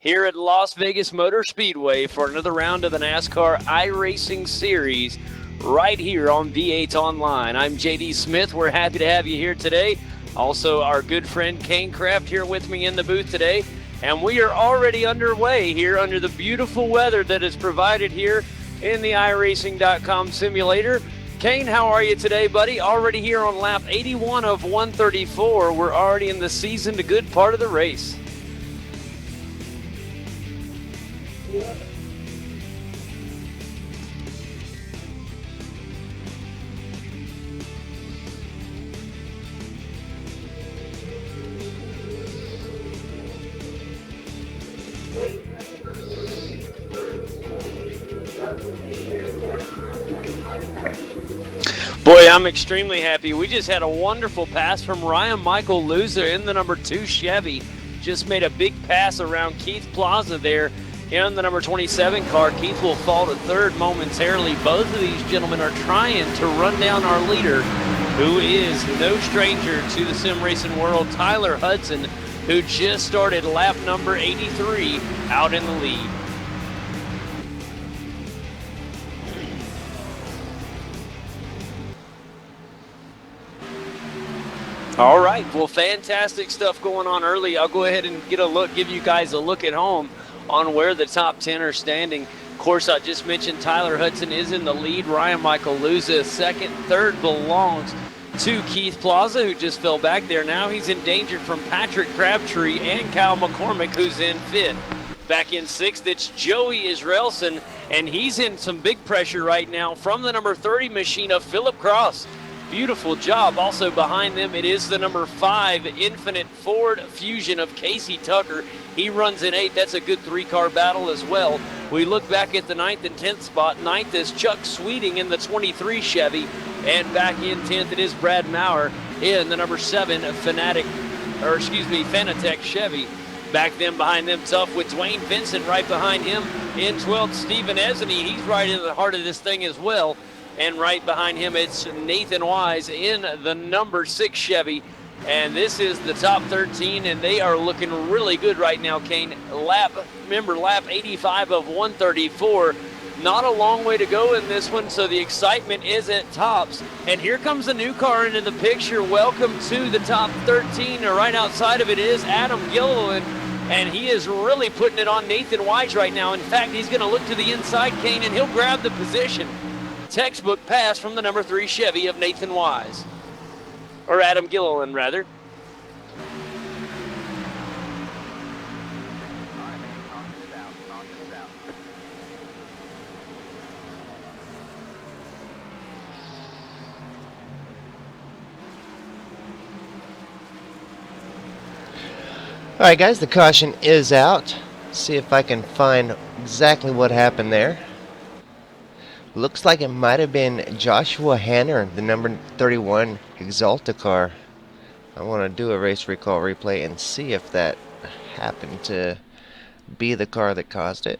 here at Las Vegas Motor Speedway for another round of the NASCAR iRacing Series right here on V8 Online. I'm JD Smith. We're happy to have you here today. Also, our good friend Kane Kraft here with me in the booth today. And we are already underway here under the beautiful weather that is provided here in the iRacing.com simulator. Kane, how are you today, buddy? Already here on lap 81 of 134. We're already in the seasoned good part of the race. Boy, I'm extremely happy. We just had a wonderful pass from Ryan Michael Luza in the number 2 Chevy. Just made a big pass around Keith Plaza there in the number 27 car. Keith will fall to third momentarily. Both of these gentlemen are trying to run down our leader, who is no stranger to the sim racing world, Tyler Hudson, who just started lap number 83 out in the lead. All right, well, fantastic stuff going on early. I'll go ahead and get a look, give you guys a look at home on where the top 10 are standing. Of course, I just mentioned Tyler Hudson is in the lead. Ryan Michael Luza second. Third belongs to Keith Plaza, who just fell back there. Now he's endangered from Patrick Crabtree and Kyle McCormick, who's in fifth. Back in sixth, it's Joey Israelson, and he's in some big pressure right now from the number 30 machine of Philip Cross. Beautiful job. Also behind them, it is the number 5 Infinite Ford Fusion of Casey Tucker. He runs in 8th. That's a good 3-car battle as well. We look back at the 9th and 10th spot. 9th is Chuck Sweeting in the 23 Chevy. And back in 10th, it is Brad Maurer in the number 7 Fanatec Chevy. Back then behind them, tough with Dwayne Vincent right behind him. In 12th, Stephen Esney. He's right in the heart of this thing as well. And right behind him, it's Nathan Wise in the number 6 Chevy. And this is the top 13, and they are looking really good right now, Kane. Lap 85 of 134. Not a long way to go in this one, so the excitement is at tops. And here comes a new car into the picture. Welcome to the top 13. Right outside of it is Adam Gilliland, and he is really putting it on Nathan Wise right now. In fact, he's going to look to the inside, Kane, and he'll grab the position. Textbook pass from the number 3 Chevy of Nathan Wise, or Adam Gilliland rather. All right, guys, the caution is out. See if I can find exactly what happened there. Looks like it might have been Joshua Hanner, the number 31 Exalta car. I want to do a race recall replay and see if that happened to be the car that caused it.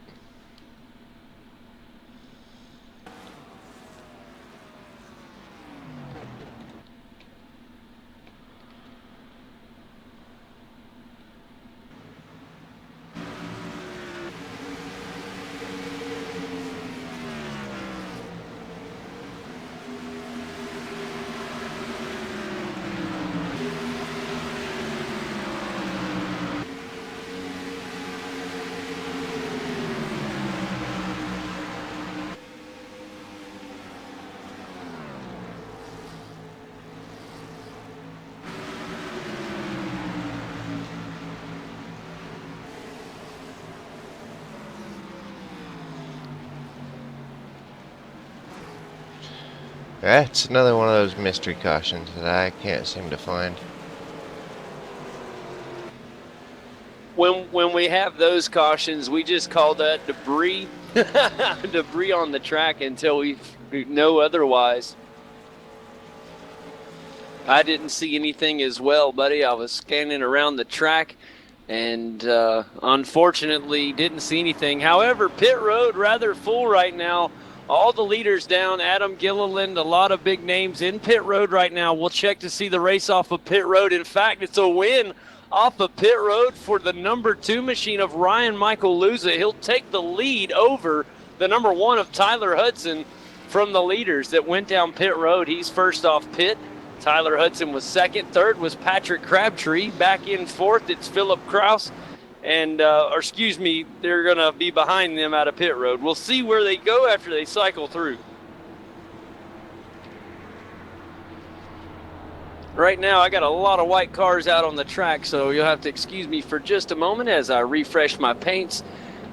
That's another one of those mystery cautions that I can't seem to find. When we have those cautions, we just call that debris. Debris on the track until we know otherwise. I didn't see anything as well, buddy. I was scanning around the track and unfortunately didn't see anything. However, pit road rather full right now. All the leaders down. Adam Gilliland, a lot of big names in pit road right now. We'll check to see the race off of pit road. In fact, it's a win off of pit road for the number 2 machine of Ryan Michael Luza. He'll take the lead over the number 1 of Tyler Hudson from the leaders that went down pit road. He's first off pit. Tyler Hudson was second. Third was Patrick Crabtree. Back in fourth, it's Philip Kraus. And, or excuse me, they're going to be behind them out of pit road. We'll see where they go after they cycle through. Right now, I got a lot of white cars out on the track, so you'll have to excuse me for just a moment as I refresh my paints,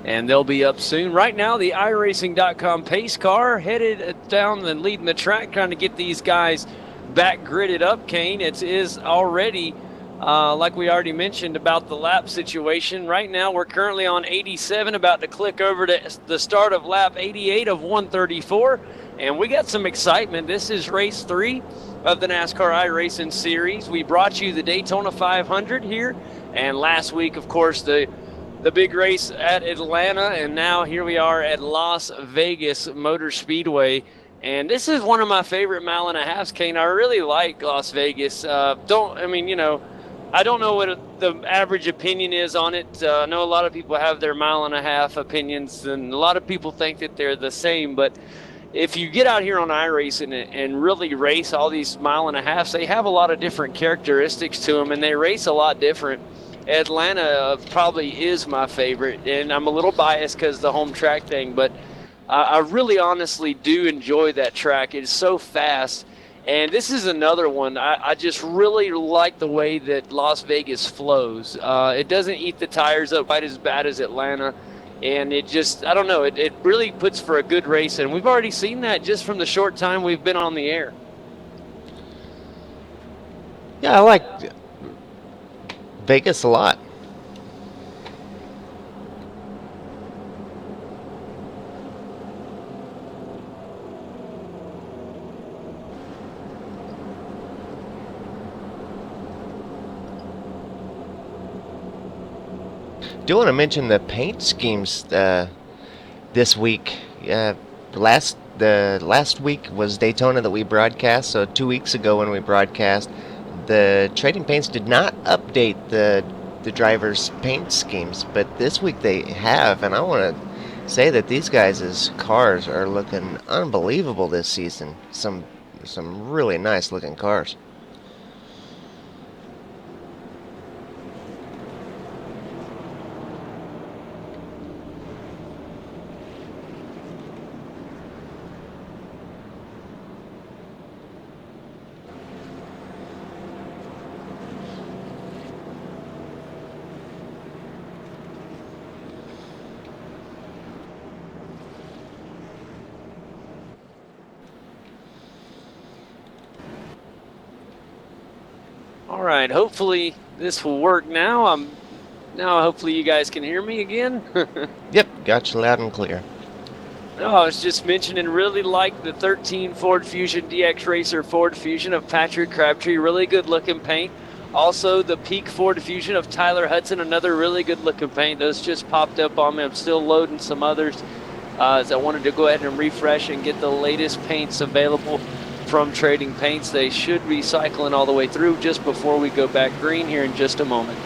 and they'll be up soon. Right now, the Iracing.com pace car headed down and leading the track, trying to get these guys back gridded up, Kane. It is already, like we already mentioned about the lap situation. Right now, we're currently on 87, about to click over to the start of lap 88 of 134, and we got some excitement. This is race 3 of the NASCAR iRacing series. We brought you the Daytona 500 here, and last week, of course, the big race at Atlanta, and now here we are at Las Vegas Motor Speedway. And this is one of my favorite mile and a halves, Kane. I really like Las Vegas. I don't know what the average opinion is on it. I know a lot of people have their mile and a half opinions, and a lot of people think that they're the same. But if you get out here on iRacing and really race all these mile and a halves, they have a lot of different characteristics to them, and they race a lot different. Atlanta probably is my favorite, and I'm a little biased because the home track thing, but I really honestly do enjoy that track. It's so fast. And this is another one. I just really like the way that Las Vegas flows. It doesn't eat the tires up quite as bad as Atlanta. And it just, I don't know, it really puts for a good race. And we've already seen that just from the short time we've been on the air. Yeah, I like Vegas a lot. Do want to mention the paint schemes this week. The last week was Daytona that we broadcast, so 2 weeks ago when we broadcast, the Trading Paints did not update the drivers' paint schemes, but this week they have, and I want to say that these guys' cars are looking unbelievable this season. Some really nice looking cars. All right, hopefully this will work now. Now hopefully you guys can hear me again. Yep, got you loud and clear. No, I was just mentioning, really like the 13 Ford Fusion DX Racer Ford Fusion of Patrick Crabtree. Really good looking paint. Also the Peak Ford Fusion of Tyler Hudson, another really good looking paint. Those just popped up on me. I'm still loading some others as I wanted to go ahead and refresh and get the latest paints available from Trading Paints. They should be cycling all the way through just before we go back green here in just a moment.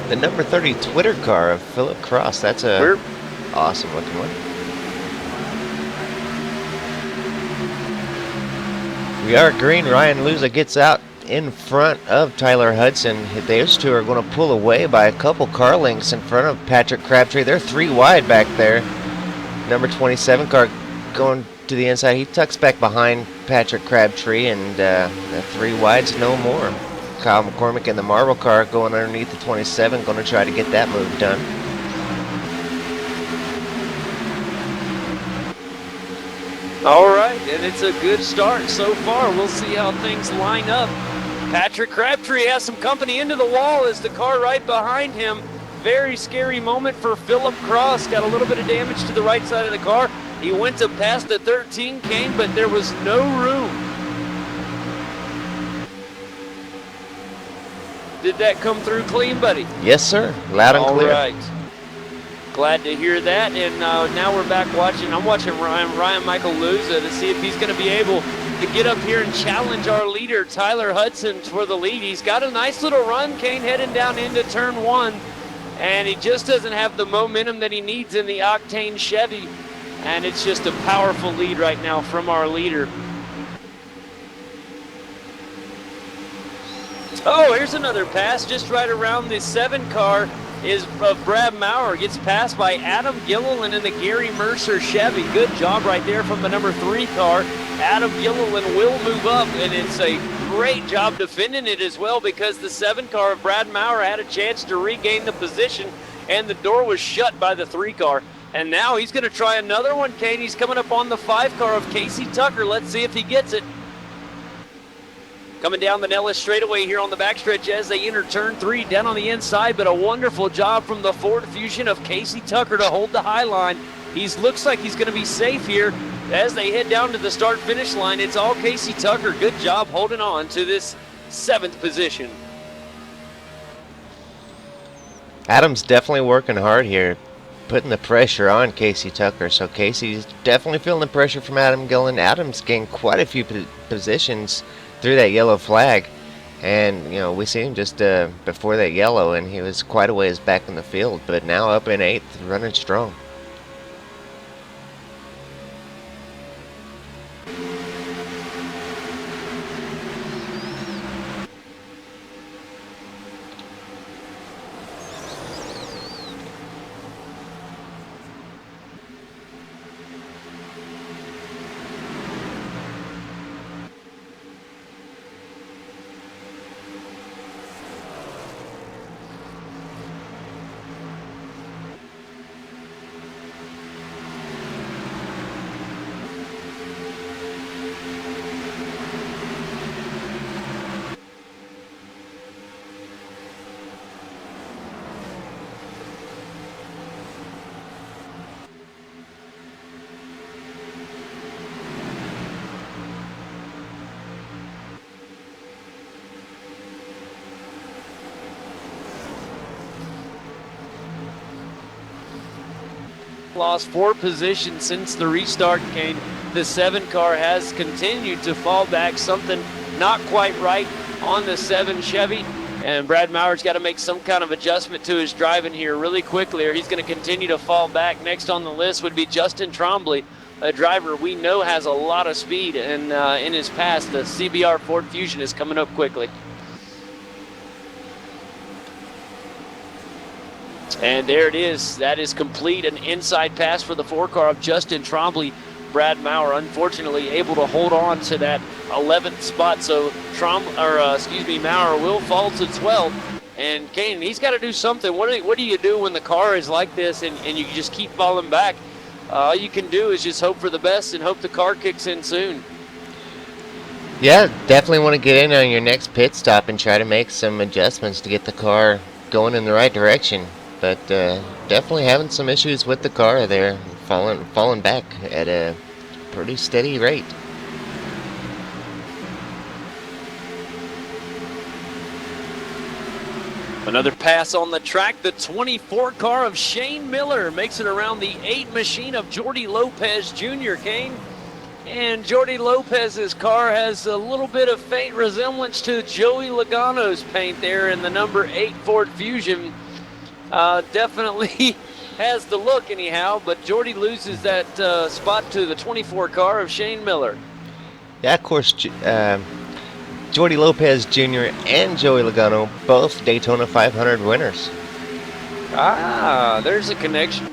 The number 30 Twitter car of Philip Cross. That's a awesome looking one. We are green. Ryan Luza gets out in front of Tyler Hudson. Those two are going to pull away by a couple car lengths in front of Patrick Crabtree. They're 3 wide back there. Number 27 car going to the inside. He tucks back behind Patrick Crabtree, and the 3 wide's no more. Kyle McCormick in the Marvel car going underneath the 27, going to try to get that move done. All right, and it's a good start so far. We'll see how things line up. Patrick Crabtree has some company into the wall as the car right behind him. Very scary moment for Philip Cross. Got a little bit of damage to the right side of the car. He went to pass the 13 Kane, but there was no room. Did that come through clean, buddy? Yes, sir. Loud and clear. All right. Glad to hear that. And now we're back watching. I'm watching Ryan Michael Luza to see if he's going to be able to get up here and challenge our leader, Tyler Hudson, for the lead. He's got a nice little run, Kane, heading down into turn 1, and he just doesn't have the momentum that he needs in the Octane Chevy, and it's just a powerful lead right now from our leader. Oh, here's another pass just right around the 7 car is Brad Maurer. Gets passed by Adam Gilliland in the Gary Mercer Chevy. Good job right there from the number 3 car. Adam Gilliland will move up, and it's a great job defending it as well, because the 7 car of Brad Maurer had a chance to regain the position, and the door was shut by the 3 car. And now he's going to try another one, Kane. He's coming up on the 5 car of Casey Tucker. Let's see if he gets it. Coming down the Nellis straightaway here on the backstretch as they enter turn 3 down on the inside, but a wonderful job from the Ford Fusion of Casey Tucker to hold the high line. He looks like he's going to be safe here as they head down to the start-finish line. It's all Casey Tucker. Good job holding on to this 7th position. Adam's definitely working hard here, putting the pressure on Casey Tucker. So Casey's definitely feeling the pressure from Adam Gillen. Adam's gained quite a few positions through that yellow flag, and you know, we see him just before that yellow, and he was quite a ways back in the field, but now up in 8th, running strong. Lost 4 positions since the restart, Kane. The 7 car has continued to fall back, something not quite right on the 7 Chevy, and Brad Maurer's got to make some kind of adjustment to his driving here really quickly, or he's going to continue to fall back. Next on the list would be Justin Trombley, a driver we know has a lot of speed, and in his past, the CBR Ford Fusion is coming up quickly. And there it is. That is complete. An inside pass for the 4 car of Justin Trombley. Brad Maurer, unfortunately, able to hold on to that 11th spot. So Maurer will fall to 12th. And Kane, he's got to do something. What do you do when the car is like this and you just keep falling back? All you can do is just hope for the best and hope the car kicks in soon. Yeah, definitely want to get in on your next pit stop and try to make some adjustments to get the car going in the right direction. But definitely having some issues with the car there, falling back at a pretty steady rate. Another pass on the track. The 24 car of Shane Miller makes it around the 8 machine of Jordy Lopez Jr., Kane. And Jordy Lopez's car has a little bit of faint resemblance to Joey Logano's paint there in the number 8 Ford Fusion. Definitely has the look anyhow, but Jordy loses that spot to the 24 car of Shane Miller. Yeah, of course, Jordy Lopez Jr. and Joey Logano, both Daytona 500 winners. Ah, there's a connection.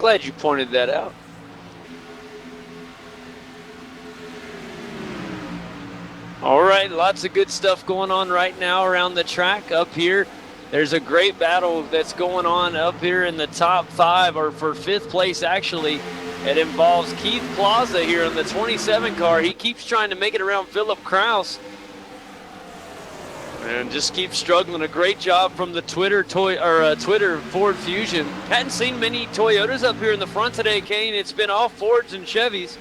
Glad you pointed that out. All right, lots of good stuff going on right now around the track up here. There's a great battle that's going on up here in the top 5, or for 5th place actually. It involves Keith Plaza here in the 27 car. He keeps trying to make it around Philip Kraus and just keeps struggling. A great job from the Twitter Ford Fusion. Hadn't seen many Toyotas up here in the front today, Kane. It's been all Fords and Chevys.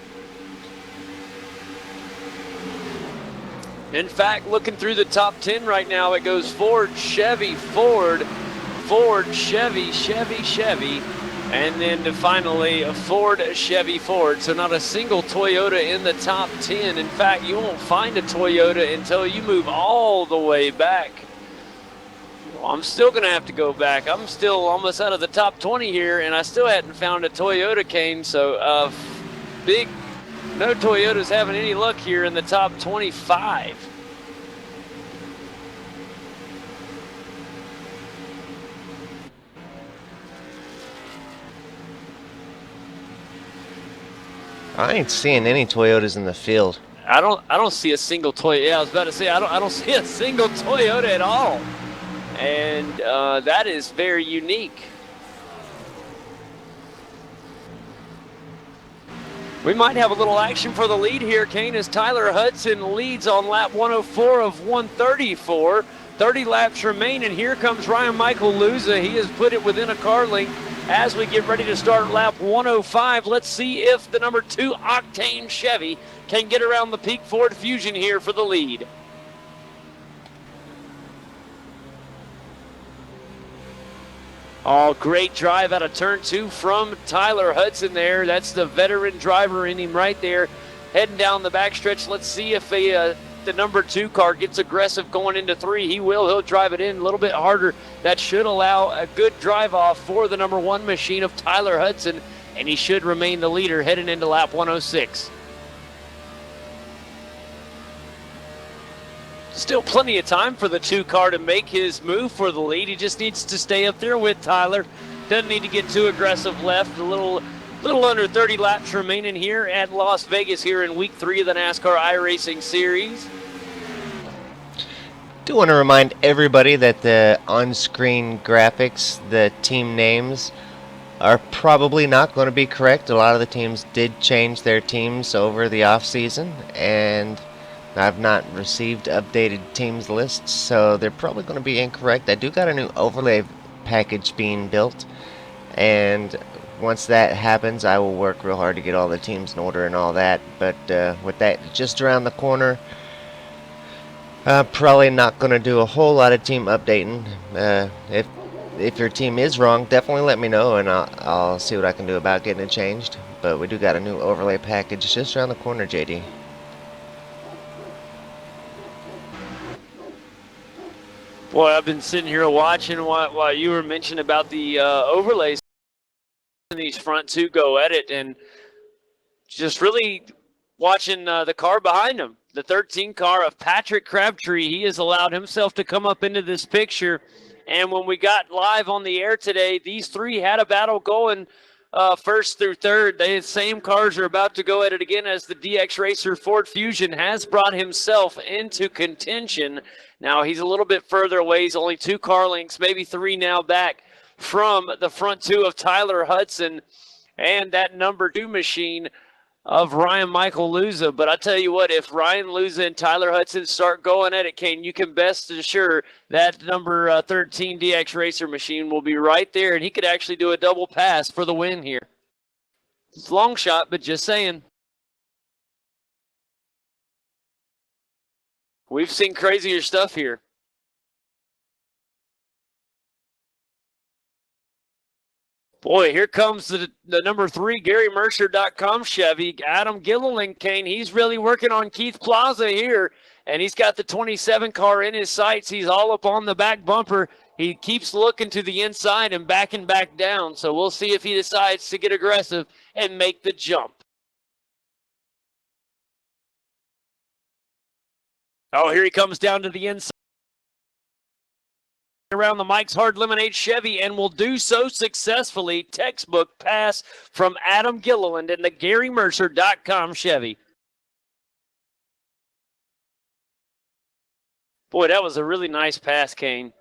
In fact, looking through the top 10 right now, it goes Ford, Chevy, Ford, Ford, Chevy, Chevy, Chevy, And then finally, a Ford, Chevy, Ford. So not a single Toyota in the top 10. In fact, you won't find a Toyota until you move all the way back. Well, I'm still going to have to go back. I'm still almost out of the top 20 here, and I still hadn't found a Toyota, Kane. So no Toyotas having any luck here in the top 25. I ain't seeing any Toyotas in the field. I don't see a single Toyota. Yeah, I was about to say I don't see a single Toyota at all, and that is very unique. We might have a little action for the lead here, Kane, as Tyler Hudson leads on lap 104 of 134. 30 laps remain, and here comes Ryan Michael Luza. He has put it within a car length as we get ready to start lap 105. Let's see if the number 2 Octane Chevy can get around the Peak Ford Fusion here for the lead. Oh, great drive out of turn 2 from Tyler Hudson there. That's the veteran driver in him right there, heading down the backstretch. Let's see if the number 2 car gets aggressive going into 3. He will. He'll drive it in a little bit harder. That should allow a good drive off for the number 1 machine of Tyler Hudson, and he should remain the leader heading into lap 106. Still plenty of time for the 2 car to make his move for the lead. He just needs to stay up there with Tyler. Doesn't need to get too aggressive left. A little under 30 laps remaining here at Las Vegas here in week 3 of the NASCAR iRacing Series. Do want to remind everybody that the on-screen graphics, the team names, are probably not going to be correct. A lot of the teams did change their teams over the off-season, and I've not received updated teams lists, so they're probably going to be incorrect. I do got a new overlay package being built, and once that happens, I will work real hard to get all the teams in order and all that. But with that just around the corner, probably not going to do a whole lot of team updating. If your team is wrong, definitely let me know, and I'll see what I can do about getting it changed. But we do got a new overlay package just around the corner, JD. Boy, I've been sitting here watching while you were mentioning about the overlays. These front 2 go at it, and just really watching the car behind him, the 13 car of Patrick Crabtree. He has allowed himself to come up into this picture, and when we got live on the air today, these 3 had a battle going first through third. The same cars are about to go at it again as the DX Racer Ford Fusion has brought himself into contention. Now he's a little bit further away. He's only 2 car lengths, maybe 3 now back from the front 2 of Tyler Hudson and that number 2 machine of Ryan Michael Luza. But I tell you what, if Ryan Luza and Tyler Hudson start going at it, Kane, you can best assure that number 13 DX Racer machine will be right there, and he could actually do a double pass for the win here. It's a long shot, but just saying. We've seen crazier stuff here. Boy, here comes the number 3 GaryMercer.com Chevy. Adam Gilliland, Kane, he's really working on Keith Plaza here, and he's got the 27 car in his sights. He's all up on the back bumper. He keeps looking to the inside and backing back down, so we'll see if he decides to get aggressive and make the jump. Oh, here he comes down to the inside around the Mike's Hard Lemonade Chevy, and will do so successfully. Textbook pass from Adam Gilliland in the GaryMercer.com Chevy. Boy, that was a really nice pass, Kane.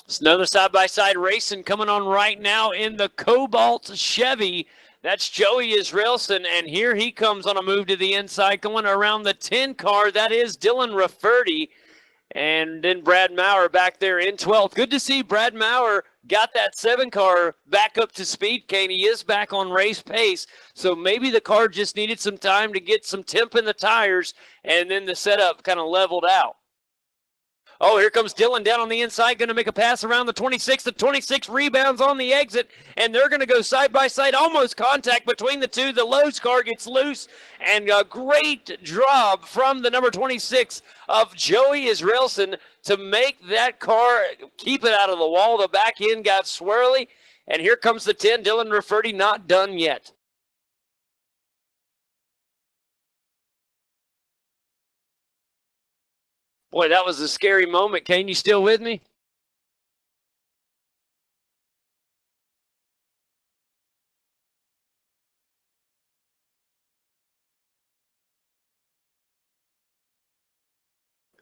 It's another side-by-side racing coming on right now in the Cobalt Chevy. That's Joey Israelson, and here he comes on a move to the inside, going around the 10 car. That is Dylan Rafferty, and then Brad Maurer back there in 12th. Good to see Brad Maurer got that 7 car back up to speed, Kane. He is back on race pace, so maybe the car just needed some time to get some temp in the tires, and then the setup kind of leveled out. Oh, here comes Dillon down on the inside, going to make a pass around the 26. The 26 rebounds on the exit, and they're going to go side by side, almost contact between the two. The Lowe's car gets loose, and a great job from the number 26 of Joey Iracing to make that car keep it out of the wall. The back end got swirly, and here comes the 10, Dylan Rafferty, not done yet. Boy, that was a scary moment. Kane, you still with me?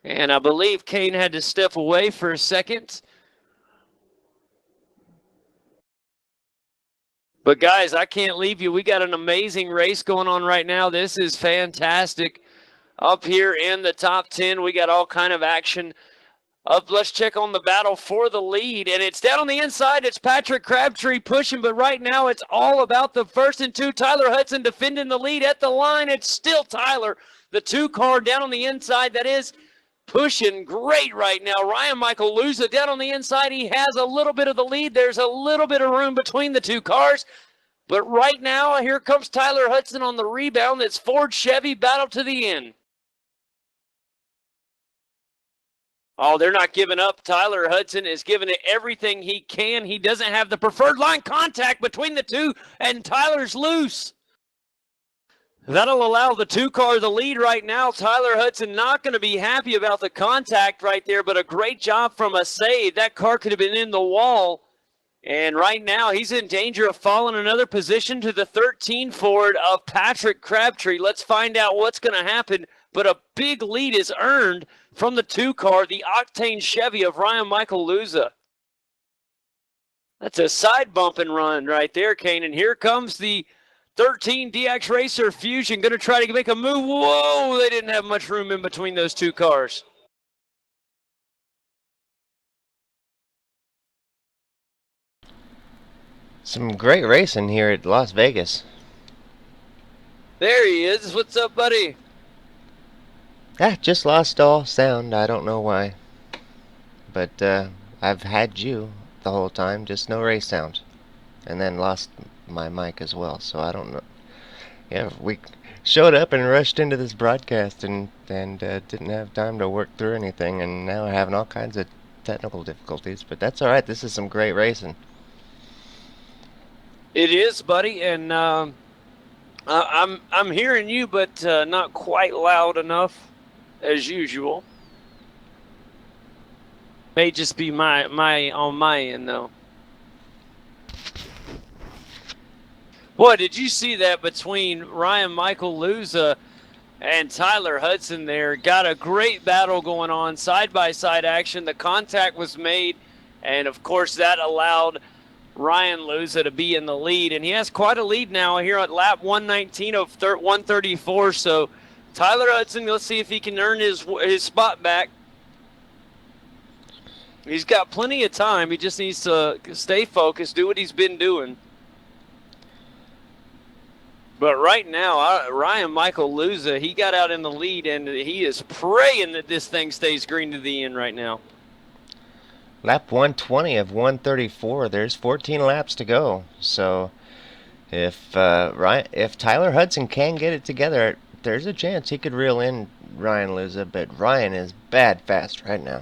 And I believe Kane had to step away for a second. But guys, I can't leave you. We got an amazing race going on right now. This is fantastic. Up here in the top 10, we got all kind of action. Let's check on the battle for the lead, and it's down on the inside. It's Patrick Crabtree pushing, but right now it's all about the first and 2. Tyler Hudson defending the lead at the line. It's still Tyler, the 2 car down on the inside. That is pushing great right now. Ryan Michael Luza down on the inside. He has a little bit of the lead. There's a little bit of room between the 2 cars. But right now, here comes Tyler Hudson on the rebound. It's Ford Chevy battle to the end. Oh, they're not giving up. Tyler Hudson is giving it everything he can. He doesn't have the preferred line contact between the 2, and Tyler's loose. That'll allow the 2 car the lead right now. Tyler Hudson not going to be happy about the contact right there, but a great job from a save. That car could have been in the wall. And right now, he's in danger of falling another position to the 13 Ford of Patrick Crabtree. Let's find out what's going to happen. But a big lead is earned from the 2 car, the Octane Chevy of Ryan Michael Luza. That's a side bump and run right there, Kane. And here comes the 13 DX Racer Fusion, going to try to make a move. Whoa, they didn't have much room in between those 2 cars. Some great racing here at Las Vegas. There he is. What's up, buddy? Just lost all sound. I don't know why. But I've had you the whole time, just no race sound. And then lost my mic as well, so I don't know. Yeah, we showed up and rushed into this broadcast and didn't have time to work through anything, and now we're having all kinds of technical difficulties. But that's all right. This is some great racing. It is, buddy, and I'm hearing you, but not quite loud enough, as usual. May just be my on my end though. Boy, did you see that between Ryan Michael Luza and Tyler Hudson there? Got a great battle going on, side-by-side action. The contact was made, and of course that allowed Ryan Luza to be in the lead, and he has quite a lead now here at lap 119 of 134. So Tyler Hudson, let's see if he can earn his spot back. He's got plenty of time. He just needs to stay focused, do what he's been doing. But right now, Ryan Michael Luza, he got out in the lead, and he is praying that this thing stays green to the end right now. Lap 120 of 134. There's 14 laps to go. So if Tyler Hudson can get it together, there's a chance he could reel in Ryan Luza. But Ryan is bad fast right now.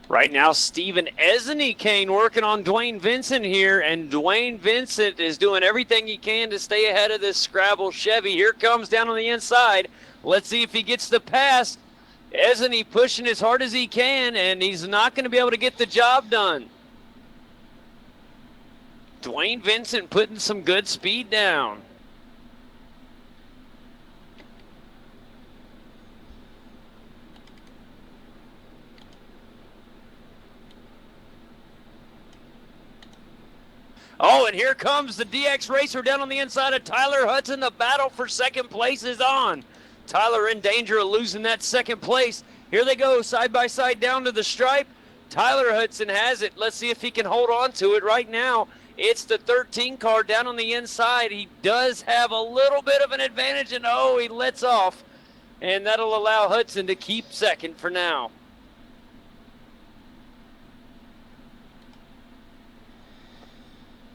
Right now, Steven Esney Kane working on Dwayne Vincent here, and Dwayne Vincent is doing everything he can to stay ahead of this Scrabble Chevy. Here comes down on the inside. Let's see if he gets the pass. Esney pushing as hard as he can, and he's not going to be able to get the job done. Dwayne Vincent putting some good speed down. Oh, and here comes the DX Racer down on the inside of Tyler Hudson. The battle for second place is on. Tyler in danger of losing that second place. Here they go, side by side down to the stripe. Tyler Hudson has it. Let's see if he can hold on to it right now. It's the 13 car down on the inside. He does have a little bit of an advantage, and oh, he lets off. And that'll allow Hudson to keep second for now.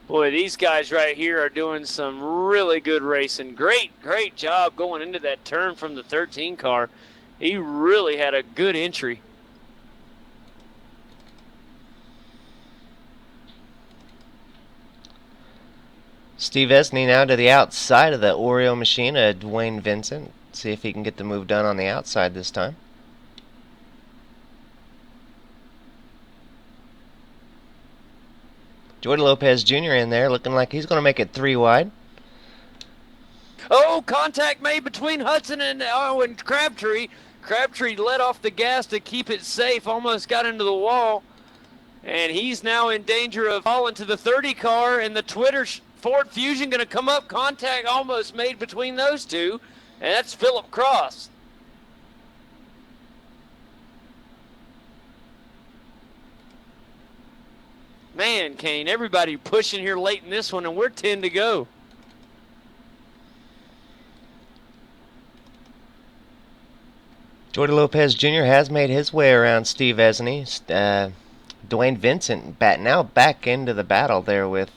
Boy, these guys right here are doing some really good racing. Great job going into that turn from the 13 car. He really had a good entry. Steve Esney now to the outside of the Oreo machine, Dwayne Vincent. See if he can get the move done on the outside this time. Jordan Lopez Jr. in there, looking like he's going to make it 3 wide. Oh, contact made between Hudson and Crabtree. Crabtree let off the gas to keep it safe, almost got into the wall. And he's now in danger of falling to the 30 car, and the Ford Fusion going to come up. Contact almost made between those two, and that's Philip Cross. Man, Kane, everybody pushing here late in this one, and we're 10 to go. Jordan Lopez Jr. has made his way around Steve Esney. Dwayne Vincent now back into the battle there with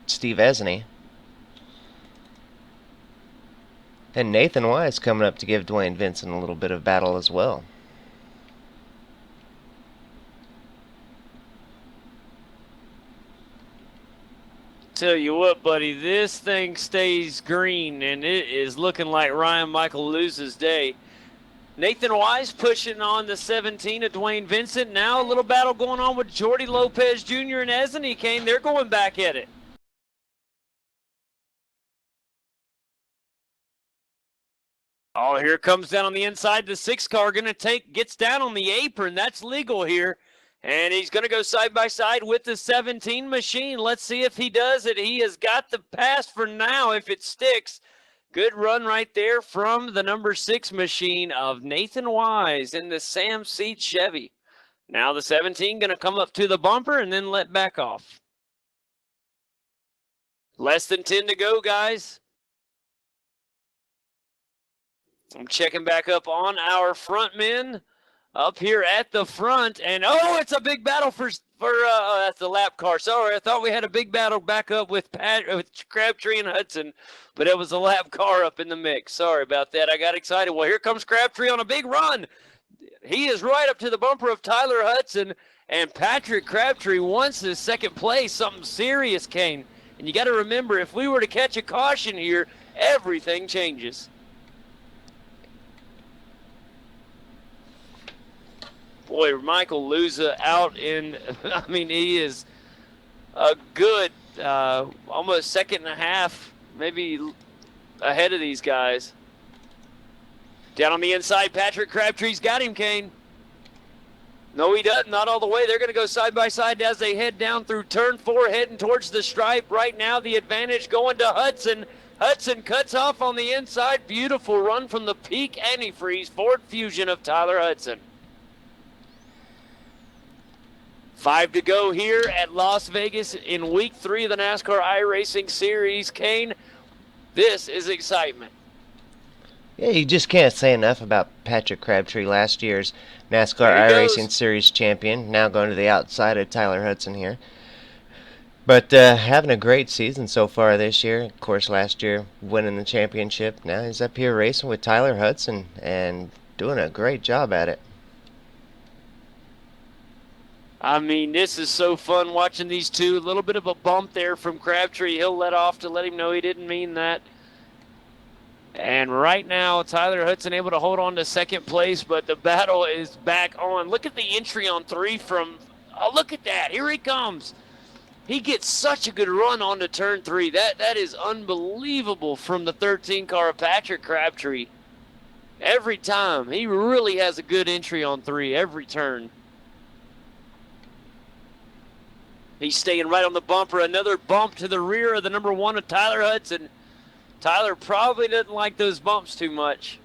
Steve Esney. And Nathan Wise coming up to give Dwayne Vincent a little bit of battle as well. Tell you what, buddy, this thing stays green, and it is looking like Ryan Michael loses day. Nathan Wise pushing on the 17 of Dwayne Vincent. Now a little battle going on with Jordy Lopez Jr. and Esney Kane. They're going back at it. Oh, here comes down on the inside. The 6 car gets down on the apron. That's legal here. And he's going to go side by side with the 17 machine. Let's see if he does it. He has got the pass for now if it sticks. Good run right there from the number 6 machine of Nathan Wise in the Sam Seat Chevy. Now the 17 going to come up to the bumper and then let back off. Less than 10 to go, guys. I'm checking back up on our front men up here at the front, and oh, it's a big battle for that's the lap car. Sorry, I thought we had a big battle back up with Crabtree and Hudson, but it was a lap car up in the mix. Sorry about that. I got excited. Well, here comes Crabtree on a big run. He is right up to the bumper of Tyler Hudson, and Patrick Crabtree wants his second place. Something serious, Kane. And you got to remember, if we were to catch a caution here, everything changes. Boy, Michael Luza out in, I mean, he is a good almost second and a half, maybe ahead of these guys. Down on the inside, Patrick Crabtree's got him, Kane. No, he doesn't. Not all the way. They're going to go side by side as they head down through turn 4, heading towards the stripe. Right now, the advantage going to Hudson. Hudson cuts off on the inside. Beautiful run from the peak antifreeze Ford Fusion of Tyler Hudson. 5 to go here at Las Vegas in week 3 of the NASCAR iRacing Series. Kane, this is excitement. Yeah, you just can't say enough about Patrick Crabtree, last year's NASCAR iRacing Series champion, now going to the outside of Tyler Hudson here. But having a great season so far this year. Of course, last year winning the championship. Now he's up here racing with Tyler Hudson and doing a great job at it. I mean, this is so fun watching these two. A little bit of a bump there from Crabtree. He'll let off to let him know he didn't mean that. And right now, Tyler Hudson able to hold on to second place, but the battle is back on. Look at the entry on 3 from, oh, look at that. Here he comes. He gets such a good run onto turn 3. That is unbelievable from the 13 car of Patrick Crabtree. Every time. He really has a good entry on 3 every turn. He's staying right on the bumper. Another bump to the rear of the number 1 of Tyler Hudson. Tyler probably doesn't like those bumps too much.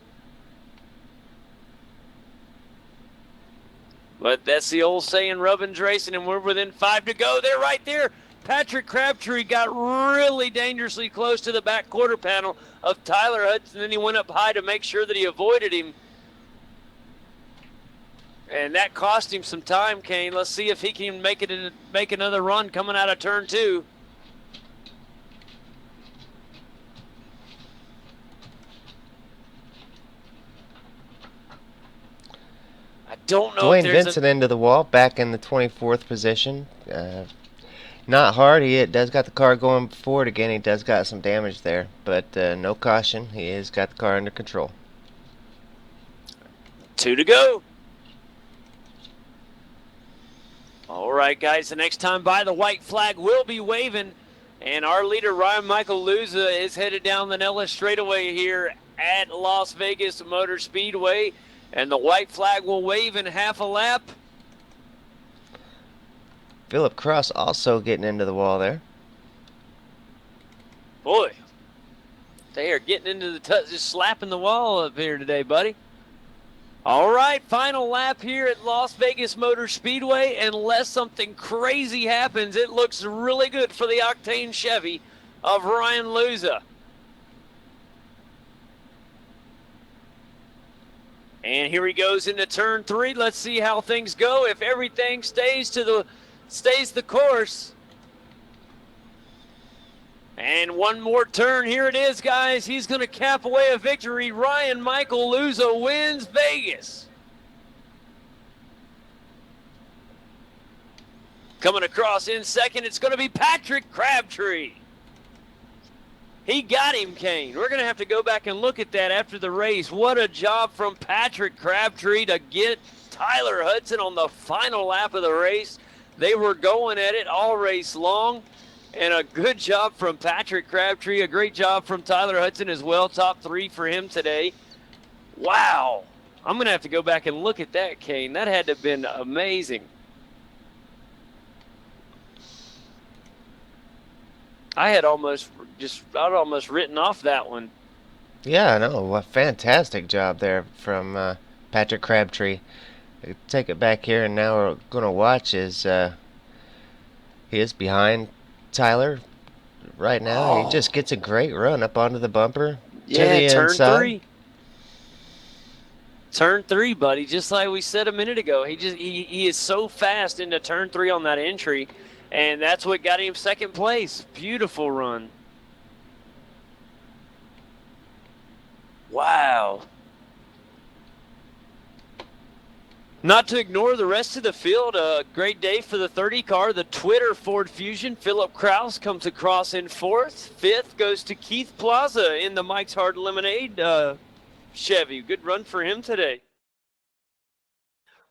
But that's the old saying, Rubbin's racing, and we're within 5 to go. They're right there. Patrick Crabtree got really dangerously close to the back quarter panel of Tyler Hudson, and then he went up high to make sure that he avoided him. And that cost him some time, Kane. Let's see if he can make another run coming out of turn 2. I don't know Dwayne if there's Vincent into the wall, back in the 24th position. Not hard. He does got the car going forward again. He does got some damage there, but no caution. He has got the car under control. 2 to go. All right, guys, the next time by, the white flag will be waving, and our leader, Ryan Michael Luza, is headed down the Nellis straightaway here at Las Vegas Motor Speedway, and the white flag will wave in half a lap. Philip Cross also getting into the wall there. Boy, they are getting into the just slapping the wall up here today, buddy. All right, final lap here at Las Vegas Motor Speedway. Unless something crazy happens, it looks really good for the Octane Chevy of Ryan Luza. And here he goes into turn 3. Let's see how things go. If everything stays the course. And one more turn. Here it is, guys. He's going to cap away a victory. Ryan Michael Luza wins Vegas. Coming across in second, it's going to be Patrick Crabtree. He got him, Kane. We're going to have to go back and look at that after the race. What a job from Patrick Crabtree to get Tyler Hudson on the final lap of the race. They were going at it all race long. And a good job from Patrick Crabtree. A great job from Tyler Hudson as well. Top 3 for him today. Wow. I'm going to have to go back and look at that, Kane. That had to have been amazing. I'd almost written off that one. Yeah, I know. A fantastic job there from Patrick Crabtree. Take it back here, and now we're going to watch as he is behind Tyler right now. Oh. He just gets a great run up onto the bumper. Yeah, to the turn inside. 3. Turn 3, buddy. Just like we said a minute ago. He is so fast into turn 3 on that entry, and that's what got him second place. Beautiful run. Wow. Not to ignore the rest of the field, a great day for the 30 car, the Twitter Ford Fusion. Philip Kraus comes across in 4th. 5th goes to Keith Plaza in the Mike's Hard Lemonade Chevy. Good run for him today.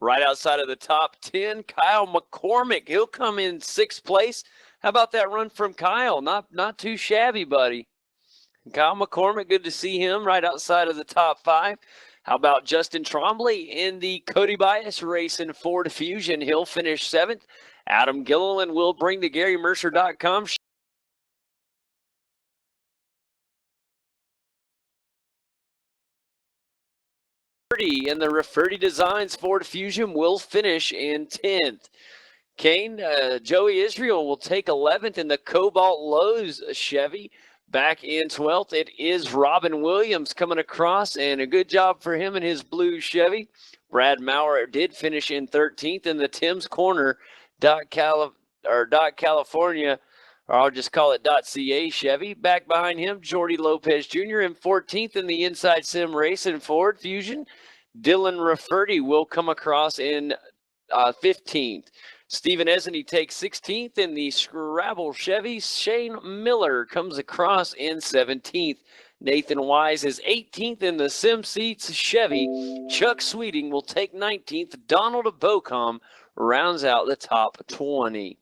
Right outside of the top 10, Kyle McCormick. He'll come in 6th place. How about that run from Kyle? Not too shabby, buddy. Kyle McCormick, good to see him right outside of the top 5. How about Justin Trombley in the Cody Bias Racing Ford Fusion? He'll finish 7th. Adam Gilliland will bring the GaryMercer.com and the Rafferty Designs Ford Fusion will finish in 10th. Kane, Joey Israel will take 11th in the Cobalt Lowe's Chevy. Back in 12th, it is Robin Williams coming across, and a good job for him in his blue Chevy. Brad Maurer did finish in 13th in the Tim's Corner California, or I'll just call it .ca Chevy. Back behind him, Jordy Lopez Jr. in 14th in the Inside Sim Racing Ford Fusion. Dylan Rafferty will come across in 15th. Stephen Esney takes 16th in the Scrabble Chevy. Shane Miller comes across in 17th. Nathan Wise is 18th in the Sim Seats Chevy. Chuck Sweeting will take 19th. Donald Bocom rounds out the top 20.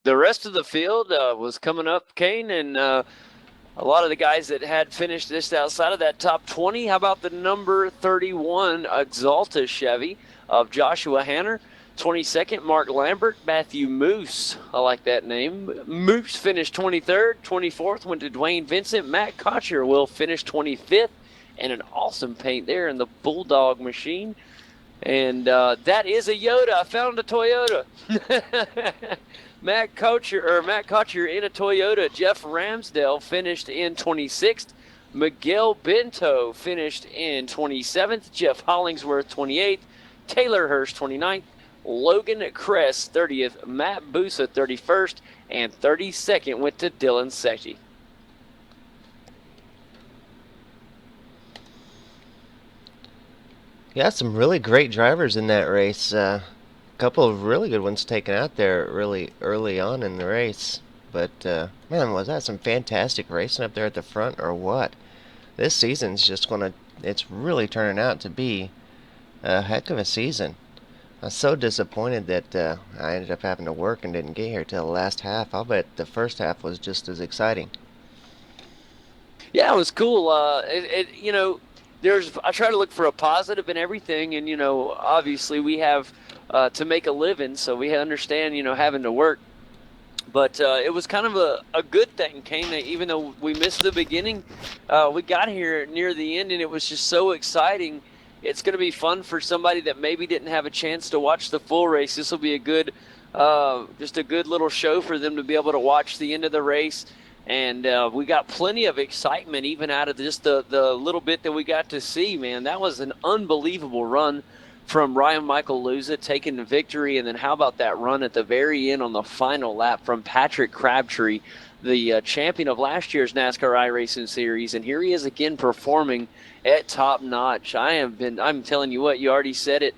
The rest of the field was coming up, Kane, and a lot of the guys that had finished just outside of that top 20. How about the number 31 Exalta Chevy of Joshua Hanner? 22nd, Mark Lambert. Matthew Moose, I like that name. Moose finished 23rd. 24th went to Dwayne Vincent. Matt Kocher will finish 25th. And an awesome paint there in the Bulldog machine. And that is a Yoda. I found a Toyota. Matt Kocher in a Toyota. Jeff Ramsdale finished in 26th. Miguel Bento finished in 27th. Jeff Hollingsworth 28th. Taylor Hurst 29th. Logan Kress 30th. Matt Busa 31st. And 32nd went to Dylan Secchi. Yeah, some really great drivers in that race. A couple of really good ones taken out there really early on in the race. But, man, was that some fantastic racing up there at the front or what? This season's just it's really turning out to be a heck of a season. I was so disappointed that I ended up having to work and didn't get here till the last half. I'll bet the first half was just as exciting. Yeah, it was cool. I try to look for a positive in everything, and obviously we have to make a living, so we understand having to work. But it was kind of a good thing, Kane. Even though we missed the beginning, we got here near the end, and it was just so exciting. It's going to be fun for somebody that maybe didn't have a chance to watch the full race. This will be just a good little show for them to be able to watch the end of the race. And we got plenty of excitement even out of just the little bit that we got to see, man. That was an unbelievable run from Ryan Michael Luza taking the victory. And then how about that run at the very end on the final lap from Patrick Crabtree, the champion of last year's NASCAR iRacing Series. And here he is again performing at top notch. I'm telling you what, you already said it.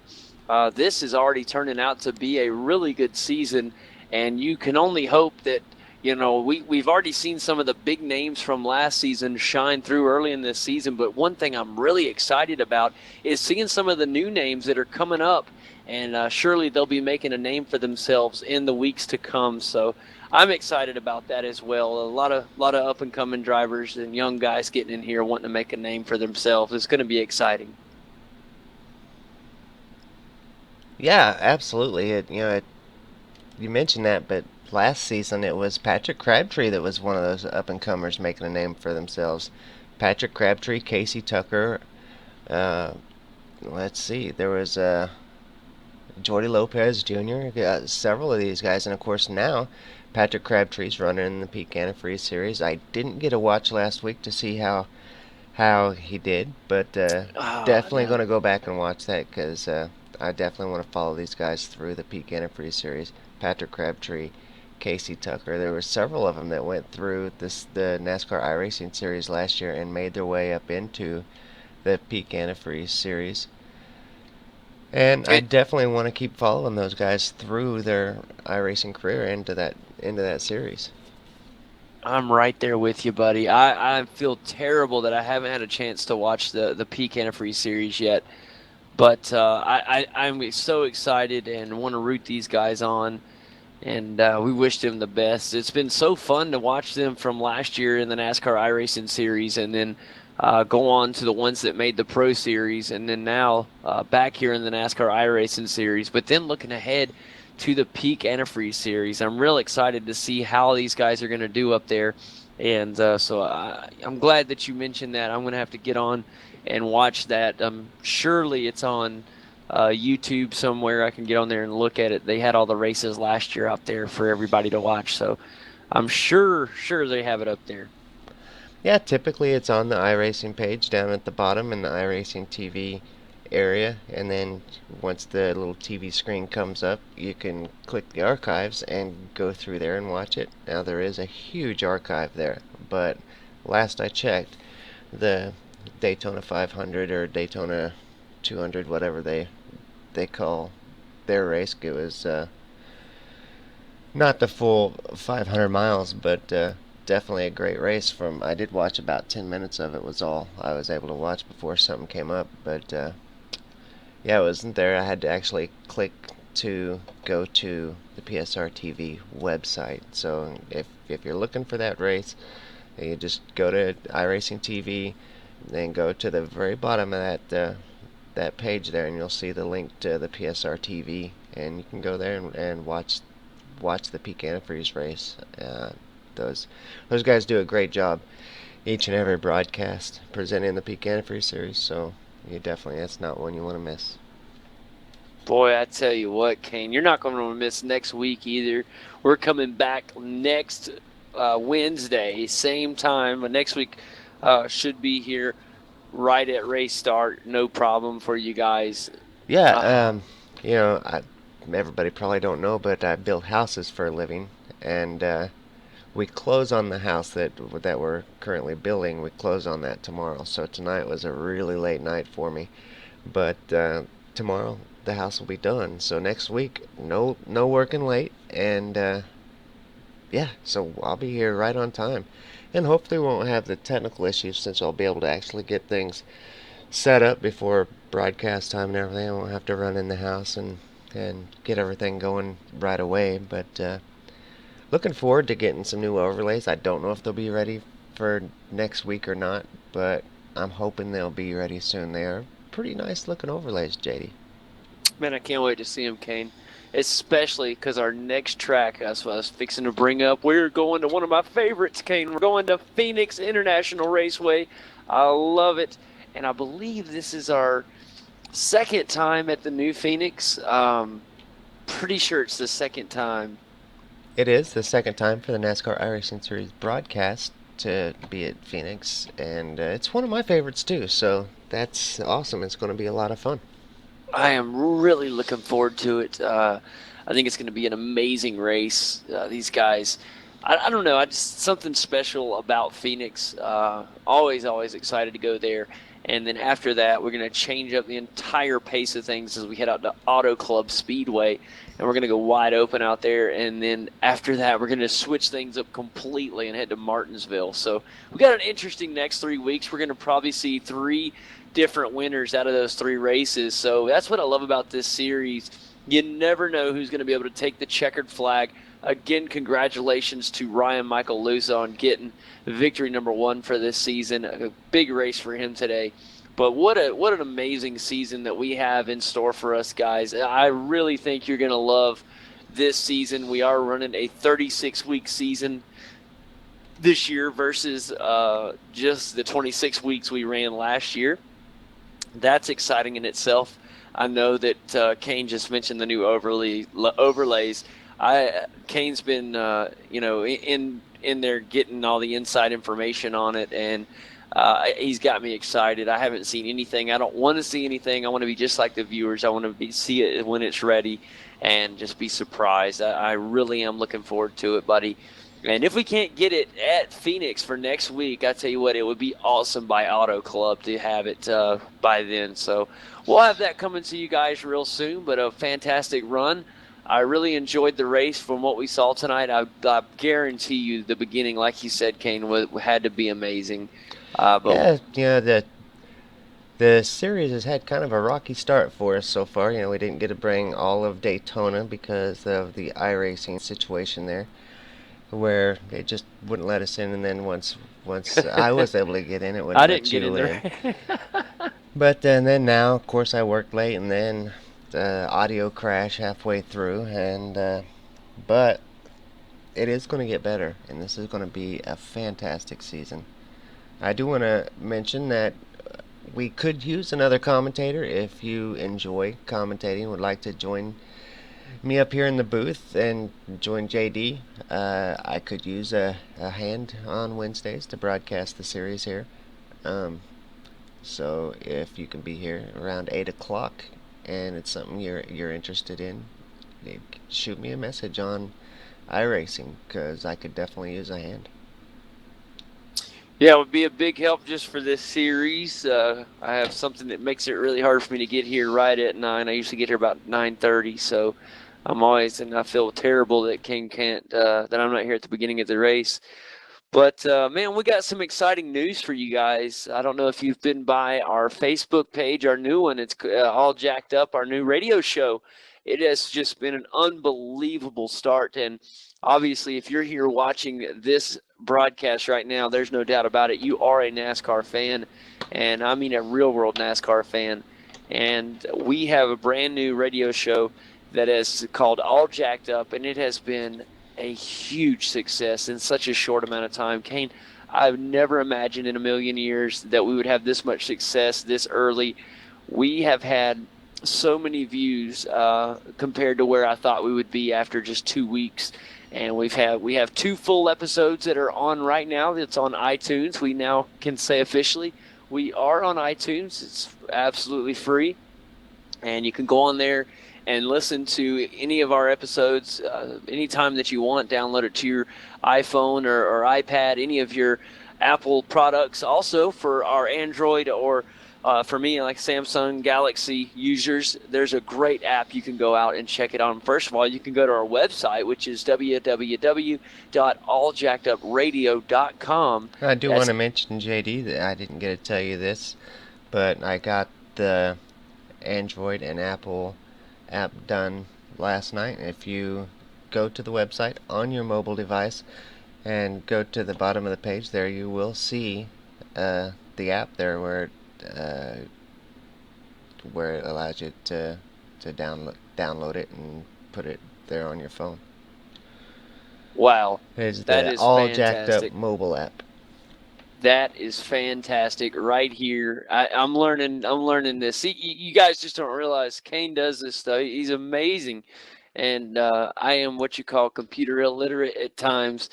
This is already turning out to be a really good season. And you can only hope that we've already seen some of the big names from last season shine through early in this season, but one thing I'm really excited about is seeing some of the new names that are coming up, and surely they'll be making a name for themselves in the weeks to come. So I'm excited about that as well. A lot of up-and-coming drivers and young guys getting in here wanting to make a name for themselves. It's going to be exciting. Yeah, absolutely. You mentioned that, but last season it was Patrick Crabtree that was one of those up-and-comers making a name for themselves. Patrick Crabtree, Casey Tucker, let's see, there was Jordy Lopez Jr., several of these guys, and of course now Patrick Crabtree's running in the Pete Antifreeze Series. I didn't get a watch last week to see how he did, but definitely going to go back and watch that because I definitely want to follow these guys through the Pete Antifreeze Series. Patrick Crabtree, Casey Tucker. There were several of them that went through the NASCAR iRacing Series last year and made their way up into the Pete Antifreeze Series. And I definitely want to keep following those guys through their iRacing career into that series. I'm right there with you, buddy. I feel terrible that I haven't had a chance to watch the Pete Antifreeze Series yet. But I'm so excited and want to root these guys on. And we wish them the best. It's been so fun to watch them from last year in the NASCAR iRacing Series and then go on to the ones that made the Pro Series and then now back here in the NASCAR iRacing Series. But then looking ahead to the Pete Antifreeze Series, I'm real excited to see how these guys are going to do up there. And so I'm glad that you mentioned that. I'm going to have to get on and watch that. Surely it's on YouTube somewhere. I can get on there and look at it. They had all the races last year out there for everybody to watch, so I'm sure they have it up there. Yeah, typically it's on the iRacing page down at the bottom in the iRacing TV area, and then once the little TV screen comes up, you can click the archives and go through there and watch it. Now there is a huge archive there, but last I checked, the Daytona 500 or Daytona 200, whatever they call their race. It was not the full 500 miles, but definitely a great race. I did watch about 10 minutes of it was all I was able to watch before something came up. But yeah, it wasn't there. I had to actually click to go to the PSR TV website. So if you're looking for that race, you just go to iRacing TV, then go to the very bottom of that page there, and you'll see the link to the PSR TV and you can go there and watch the Peak Antifreeze race. Those those guys do a great job each and every broadcast presenting the Peak Antifreeze series. So you definitely, that's not one you want to miss. Boy, I tell you what, Kane, you're not going to miss next week either. We're coming back next Wednesday, same time. But next week should be here right at race start. No problem for you guys. Yeah, Uh, you know, everybody probably don't know, but I build houses for a living, and we close on the house that we're currently building. We close on that tomorrow. So tonight was a really late night for me, but tomorrow the house will be done. So next week, no working late, and yeah, so I'll be here right on time, and hopefully won't have the technical issues since I'll be able to actually get things set up before broadcast time and everything. I won't have to run in the house and get everything going right away. But looking forward to getting some new overlays. I don't know if they'll be ready for next week or not, but I'm hoping they'll be ready soon. They are pretty nice looking overlays, JD. Man, I can't wait to see him, Kane. Especially because our next track, that's what I was fixing to bring up. We're going to one of my favorites, Kane. We're going to Phoenix International Raceway. I love it. And I believe this is our second time at the new Phoenix. Pretty sure it's the second time. It is the second time for the NASCAR Iracing Series broadcast to be at Phoenix, and it's one of my favorites too. So that's awesome. It's going to be a lot of fun. I am really looking forward to it. I think it's going to be an amazing race. These guys, I don't know. I just something special about Phoenix. Always excited to go there. And then after that, we're going to change up the entire pace of things as we head out to Auto Club Speedway, and we're going to go wide open out there. And then after that, we're going to switch things up completely and head to Martinsville. So we got an interesting next 3 weeks. We're going to probably see 3 different winners out of those 3 races. So that's what I love about this series. You never know who's going to be able to take the checkered flag. Again, congratulations to Ryan Michael Lusa on getting victory number 1 for this season. A big race for him today. But what an amazing season that we have in store for us, guys. I really think you're going to love this season. We are running a 36-week season this year versus just the 26 weeks we ran last year. That's exciting in itself. I know that Kane just mentioned the new overlays. Kane's been in there getting all the inside information on it, and he's got me excited. I haven't seen anything. I don't want to see anything. I want to be just like the viewers. I want to see it when it's ready and just be surprised. I really am looking forward to it, buddy. And if we can't get it at Phoenix for next week, I tell you what, it would be awesome by Auto Club to have it by then. So we'll have that coming to you guys real soon, but a fantastic run. I really enjoyed the race from what we saw tonight. I guarantee you the beginning, like you said, Kane, had to be amazing. Yeah, the series has had kind of a rocky start for us so far. We didn't get to bring all of Daytona because of the iRacing situation there, where they just wouldn't let us in, and then once I was able to get in, it wouldn't I let didn't get you in there. But then now, of course, I worked late, and then the audio crash halfway through, and but it is going to get better, and this is going to be a fantastic season. I do want to mention that we could use another commentator. If you enjoy commentating, would like to join me up here in the booth and join JD, I could use a hand on Wednesdays to broadcast the series here. So if you can be here around 8 o'clock and it's something you're interested in, shoot me a message on iRacing, because I could definitely use a hand. Yeah, it would be a big help just for this series. I have something that makes it really hard for me to get here right at 9. I usually get here about 9:30, so and I feel terrible that King can't, that I'm not here at the beginning of the race. But, man, we got some exciting news for you guys. I don't know if you've been by our Facebook page, our new one. It's all jacked up, our new radio show. It has just been an unbelievable start. And obviously, if you're here watching this broadcast right now, there's no doubt about it. You are a NASCAR fan, and I mean a real-world NASCAR fan. And we have a brand new radio show that is called All Jacked Up, and it has been a huge success in such a short amount of time. Kane, I've never imagined in a million years that we would have this much success this early. We have had so many views compared to where I thought we would be after just 2 weeks. And we have two full episodes that are on right now. It's on iTunes. We now can say officially we are on iTunes. It's absolutely free, and you can go on there and listen to any of our episodes anytime that you want. Download it to your iPhone or iPad, any of your Apple products. Also, for our Android or for me, like Samsung Galaxy users, there's a great app you can go out and check it out. First of all, you can go to our website, which is www.alljackedupradio.com. I do want to mention, JD, that I didn't get to tell you this, but I got the Android and Apple app done last night. If you go to the website on your mobile device and go to the bottom of the page, there you will see the app there where it allows you to download it and put it there on your phone. Wow, It's that the is All Jacked Up fantastic. mobile app. That is fantastic right here. I'm learning. I'm learning this. See, you guys just don't realize Kane does this stuff. He's amazing, and I am what you call computer illiterate at times,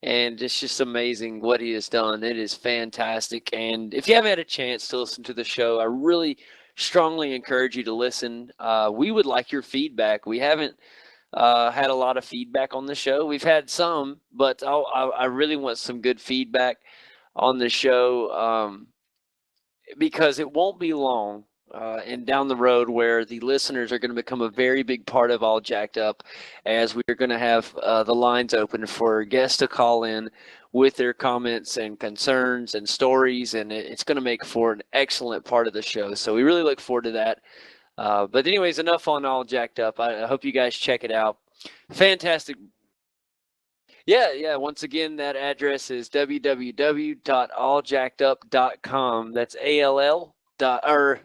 and it's just amazing what he has done. It is fantastic. And if you haven't had a chance to listen to the show, I really strongly encourage you to listen. We would like your feedback. We haven't had a lot of feedback on the show. We've had some, but I really want some good feedback on the show because it won't be long and down the road where the listeners are going to become a very big part of All Jacked Up, as we're going to have the lines open for guests to call in with their comments and concerns and stories, and it's going to make for an excellent part of the show. So we really look forward to that. But anyways, enough on All Jacked Up. I hope you guys check it out. Fantastic. Yeah, yeah. Once again, that address is www.alljackedup.com. That's ALL dot or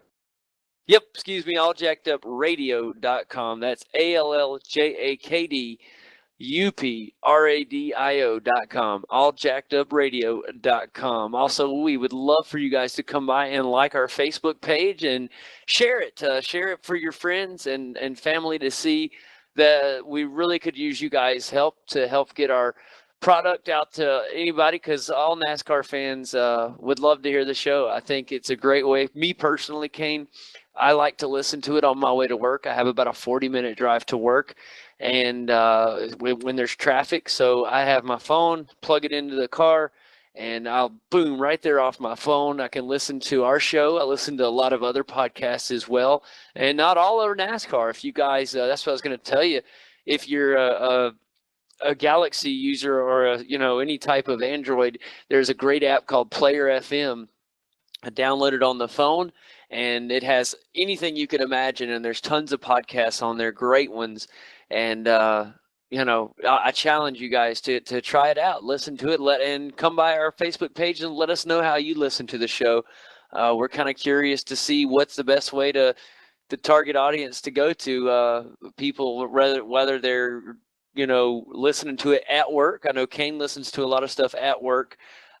yep, excuse me, alljackedupradio.com. That's ALLJAKDUPRADIO.com, alljackedupradio.com. Also, we would love for you guys to come by and like our Facebook page and share it. Share it for your friends and family to see that we really could use you guys' help to help get our product out to anybody, because all NASCAR fans would love to hear the show. I think it's a great way. Me personally, Kane, I like to listen to it on my way to work. I have about a 40-minute drive to work, and when there's traffic, so I have my phone, plug it into the car, and I'll boom right there off my phone. I can listen to our show. I listen to a lot of other podcasts as well, and not all are NASCAR. If you guys, that's what I was going to tell you. If you're a Galaxy user or any type of Android, there's a great app called Player FM. I download it on the phone, and it has anything you could imagine, and there's tons of podcasts on there, great ones. And I challenge you guys to try it out, listen to it, and come by our Facebook page and let us know how you listen to the show. We're kind of curious to see what's the best way to the target audience to go to people, whether they're listening to it at work. I know Kane listens to a lot of stuff at work.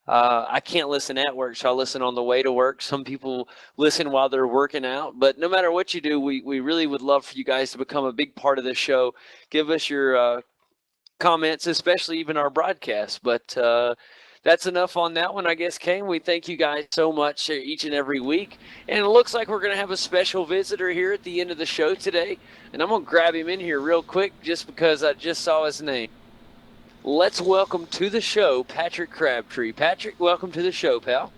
I can't listen at work, so I listen on the way to work. Some people listen while they're working out. But no matter what you do, we really would love for you guys to become a big part of the show. Give us your comments, especially even our broadcast. But that's enough on that one, I guess, Kane. We thank you guys so much each and every week. And it looks like we're going to have a special visitor here at the end of the show today. And I'm going to grab him in here real quick just because I just saw his name. Let's welcome to the show Patrick Crabtree. Patrick, welcome to the show, pal.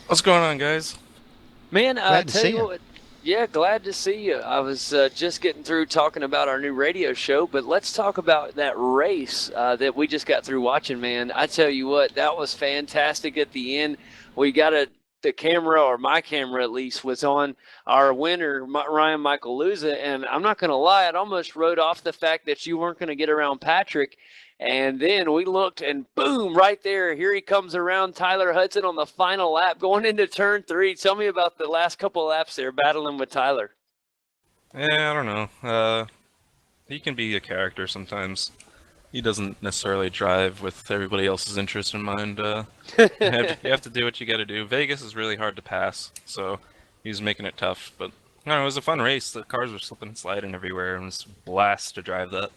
What's going on, guys? Man, Glad to see you. what. Yeah, glad to see you. I was just getting through talking about our new radio show, but let's talk about that race that we just got through watching, man. I tell you what, that was fantastic at the end. We got the camera, or my camera at least, was on our winner, Ryan Michaeluza, and I'm not going to lie, it almost wrote off the fact that you weren't going to get around Patrick. And then we looked, and boom, right there, here he comes around Tyler Hudson on the final lap going into turn 3. Tell me about the last couple of laps there battling with Tyler. Yeah, I don't know. He can be a character sometimes. He doesn't necessarily drive with everybody else's interest in mind. You have to do what you got to do. Vegas is really hard to pass, so he's making it tough. But no, it was a fun race. The cars were slipping and sliding everywhere, and it was a blast to drive that.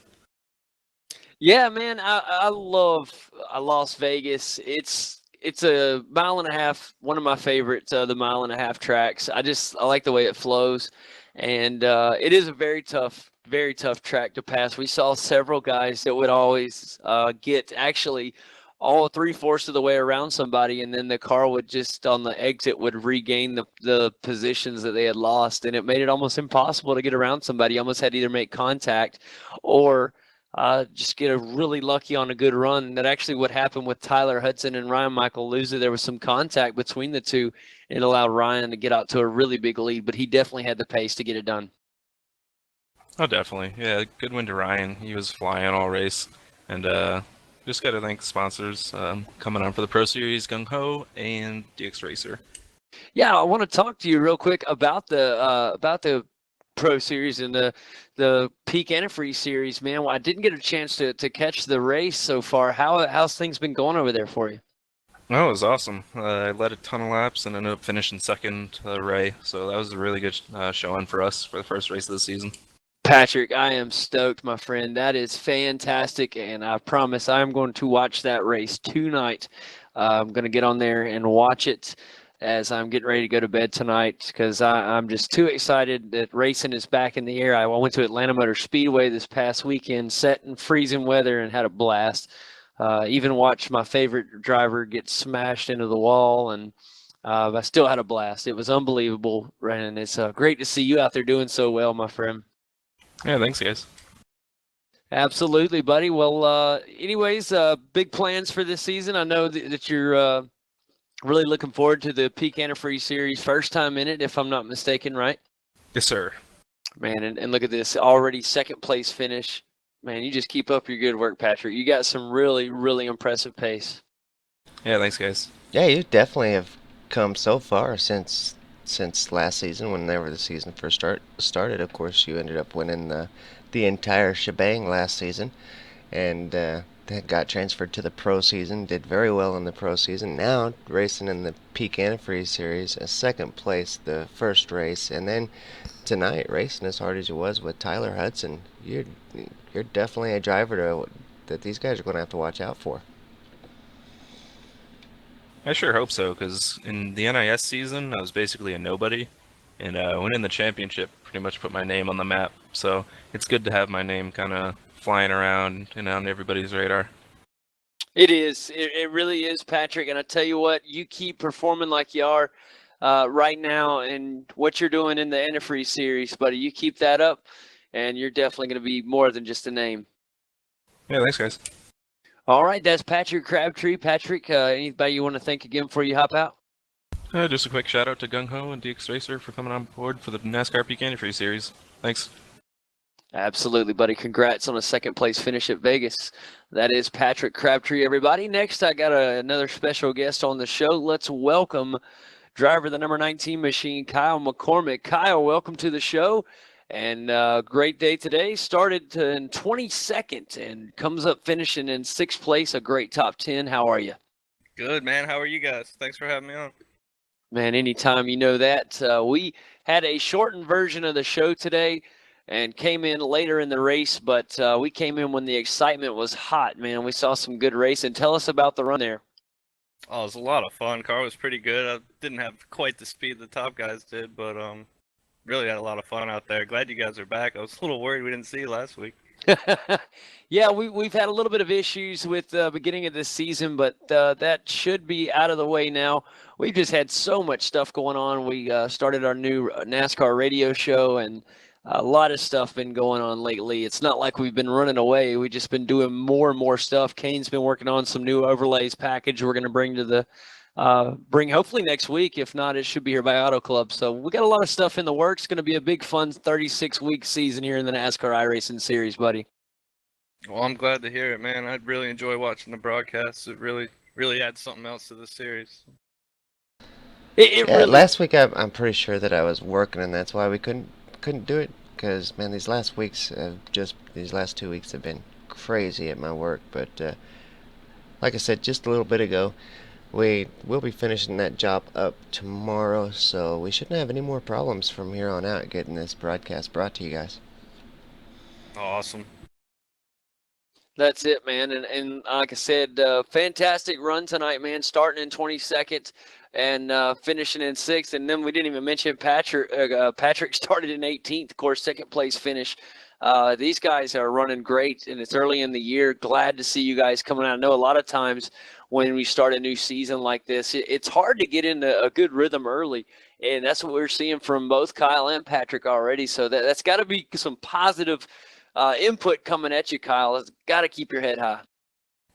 Yeah, man, I love Las Vegas. It's a mile and a half, one of my favorites, the mile and a half tracks. I like the way it flows, and it is a very tough track to pass. We saw several guys that would always get actually all three-fourths of the way around somebody, and then the car would just on the exit would regain the positions that they had lost, and it made it almost impossible to get around somebody. You almost had to either make contact or just get a really lucky on a good run. That actually what happened with Tyler Hudson and Ryan Michael Luza. There was some contact between the two. It allowed Ryan to get out to a really big lead, but he definitely had the pace to get it done. Oh, definitely. Yeah, good win to Ryan. He was flying all race. And just got to thank the sponsors coming on for the Pro Series, Gung Ho and DX Racer. Yeah, I want to talk to you real quick about the Pro Series and the Peak Antifreeze Series, man. Well, I didn't get a chance to catch the race so far. How's things been going over there for you? Oh, it was awesome. I led a ton of laps and ended up finishing second to Ray, so that was a really good showing for us for the first race of the season. Patrick, I am stoked, my friend. That is fantastic, and I promise I am going to watch that race tonight. I'm going to get on there and watch it as I'm getting ready to go to bed tonight because I'm just too excited that racing is back in the air. I went to Atlanta Motor Speedway this past weekend, set in freezing weather, and had a blast. Even watched my favorite driver get smashed into the wall, and I still had a blast. It was unbelievable, and it's great to see you out there doing so well, my friend. Yeah, thanks, guys. Absolutely, buddy. Well, anyways, big plans for this season. I know that you're really looking forward to the Peak Antifreeze Series. First time in it, if I'm not mistaken, right? Yes, sir. Man, and look at this. Already second place finish. Man, you just keep up your good work, Patrick. You got some really, really impressive pace. Yeah, thanks, guys. Yeah, you definitely have come so far since last season, whenever the season first started. Of course, you ended up winning the entire shebang last season, and that got transferred to the pro season. Did very well in the pro season. Now racing in the Peak Antifreeze Series, a second place the first race, and then tonight racing as hard as you was with Tyler Hudson. You're definitely a driver that these guys are going to have to watch out for. I sure hope so, because in the NIS season, I was basically a nobody, and winning the championship pretty much put my name on the map. So it's good to have my name kind of flying around and on everybody's radar. It is. It really is, Patrick. And I tell you what, you keep performing like you are right now, and what you're doing in the Antifreeze Series, buddy. You keep that up, and you're definitely going to be more than just a name. Yeah, thanks, guys. All right, that's Patrick Crabtree. Patrick, anybody you want to thank again before you hop out? Just a quick shout out to Gung Ho and DX Racer for coming on board for the NASCAR Peak Antifreeze Series. Thanks. Absolutely, buddy. Congrats on a second place finish at Vegas. That is Patrick Crabtree, everybody. Next, I got another special guest on the show. Let's welcome driver the number 19 machine, Kyle McCormick. Kyle, welcome to the show. And great day today. Started in 22nd and comes up finishing in 6th place, a great top 10. How are you? Good, man. How are you guys? Thanks for having me on. Man, anytime, you know that. We had a shortened version of the show today and came in later in the race, but we came in when the excitement was hot, man. We saw some good racing. Tell us about the run there. Oh, it was a lot of fun. Car was pretty good. I didn't have quite the speed the top guys did, but really had a lot of fun out there. Glad you guys are back. I was a little worried we didn't see you last week. Yeah, we've had a little bit of issues with the beginning of this season, but that should be out of the way now. We've just had so much stuff going on. We started our new NASCAR radio show, and a lot of stuff been going on lately. It's not like we've been running away. We've just been doing more and more stuff. Kane's been working on some new overlays package we're going to bring to the bring hopefully next week. If not, it should be here by Auto Club. So we got a lot of stuff in the works. It's going to be a big, fun 36-week season here in the NASCAR iRacing Series, buddy. Well, I'm glad to hear it, man. I really enjoy watching the broadcasts. It really adds something else to the series. Really... Last week I'm pretty sure that I was working, and that's why we couldn't do it. because man, these last 2 weeks have been crazy at my work. But like I said just a little bit ago, we will be finishing that job up tomorrow, so we shouldn't have any more problems from here on out getting this broadcast brought to you guys. Awesome. That's it, man. And like I said, fantastic run tonight, man. Starting in 22nd and finishing in 6th. And then we didn't even mention Patrick. Patrick started in 18th, of course, second place finish. These guys are running great, and it's early in the year. Glad to see you guys coming out. I know a lot of times when we start a new season like this, it's hard to get into a good rhythm early. And that's what we're seeing from both Kyle and Patrick already. So that's got to be some positive input coming at you, Kyle. It's got to keep your head high.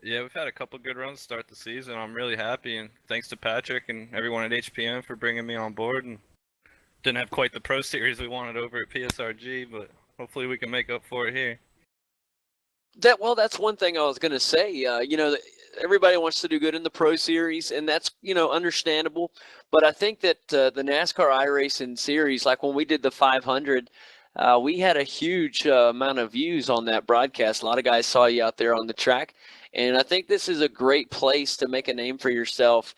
Yeah, we've had a couple good runs to start the season. I'm really happy, and thanks to Patrick and everyone at HPM for bringing me on board. And didn't have quite the pro series we wanted over at PSRG, but hopefully we can make up for it here. That's one thing I was going to say. Everybody wants to do good in the Pro Series, and that's, understandable. But I think that the NASCAR iRacing Series, like when we did the 500, we had a huge amount of views on that broadcast. A lot of guys saw you out there on the track. And I think this is a great place to make a name for yourself.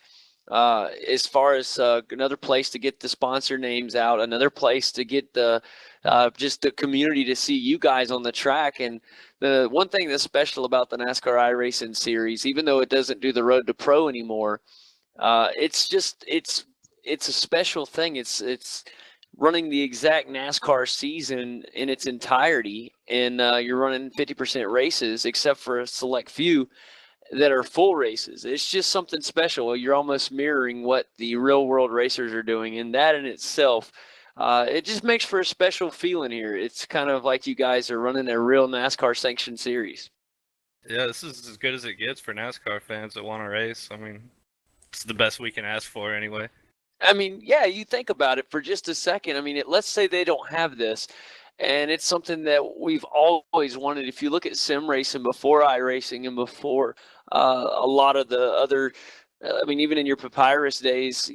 As far as another place to get the sponsor names out, another place to get just the community to see you guys on the track. And the one thing that's special about the NASCAR iRacing Series, even though it doesn't do the Road to Pro anymore, it's a special thing. It's running the exact NASCAR season in its entirety, and you're running 50% races, except for a select few that are full races. It's just something special. You're almost mirroring what the real world racers are doing, and that in itself, it just makes for a special feeling here. It's kind of like you guys are running a real NASCAR sanctioned series. Yeah, this is as good as it gets for NASCAR fans that want to race. I mean, it's the best we can ask for anyway. I mean, yeah, you think about it for just a second. I mean, let's say they don't have this, and it's something that we've always wanted. If you look at sim racing before iRacing and before a lot of the other, I mean, even in your Papyrus days,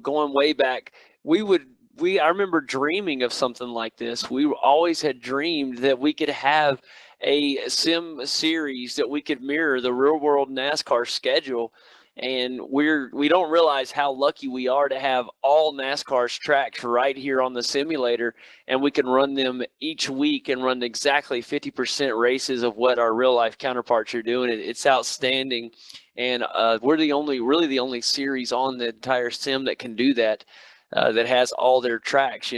going way back, I remember dreaming of something like this. We always had dreamed that we could have a sim series that we could mirror the real world NASCAR schedule. And we don't realize how lucky we are to have all NASCAR's tracks right here on the simulator, and we can run them each week and run exactly 50% races of what our real life counterparts are doing. It's outstanding, and we're really the only series on the entire sim that can do that. That has all their tracks.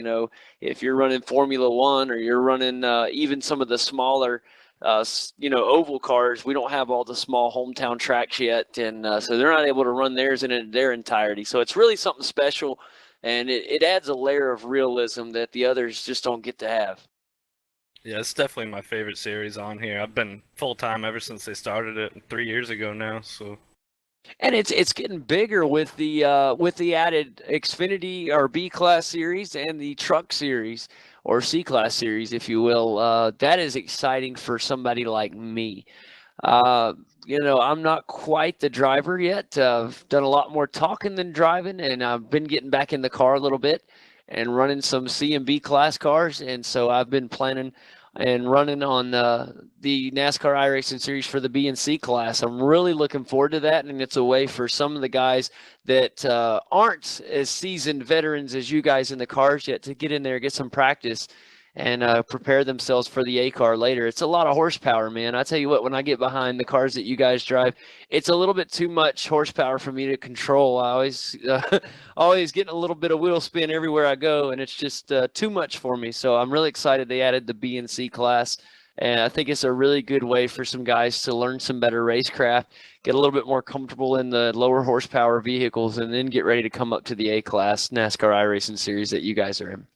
If you're running Formula One or you're running even some of the smaller oval cars, we don't have all the small hometown tracks yet, and so they're not able to run theirs in their entirety. So it's really something special, and it adds a layer of realism that the others just don't get to have. Yeah, it's definitely my favorite series on here. I've been full-time ever since they started it 3 years ago now, so. And it's getting bigger with the added Xfinity or B class series and the truck series or C class series, if you will. That is exciting for somebody like me. I'm not quite the driver yet. I've done a lot more talking than driving, and I've been getting back in the car a little bit and running some C and B class cars. And so I've been planning and running on the NASCAR iRacing Series for the B and C class. I'm really looking forward to that, and it's a way for some of the guys that aren't as seasoned veterans as you guys in the cars yet to get in there, get some practice, and prepare themselves for the A car later. It's a lot of horsepower, man. I tell you what, when I get behind the cars that you guys drive, it's a little bit too much horsepower for me to control. I always getting a little bit of wheel spin everywhere I go, and it's just too much for me. So I'm really excited they added the B and C class. And I think it's a really good way for some guys to learn some better racecraft, get a little bit more comfortable in the lower horsepower vehicles, and then get ready to come up to the A class NASCAR iRacing series that you guys are in.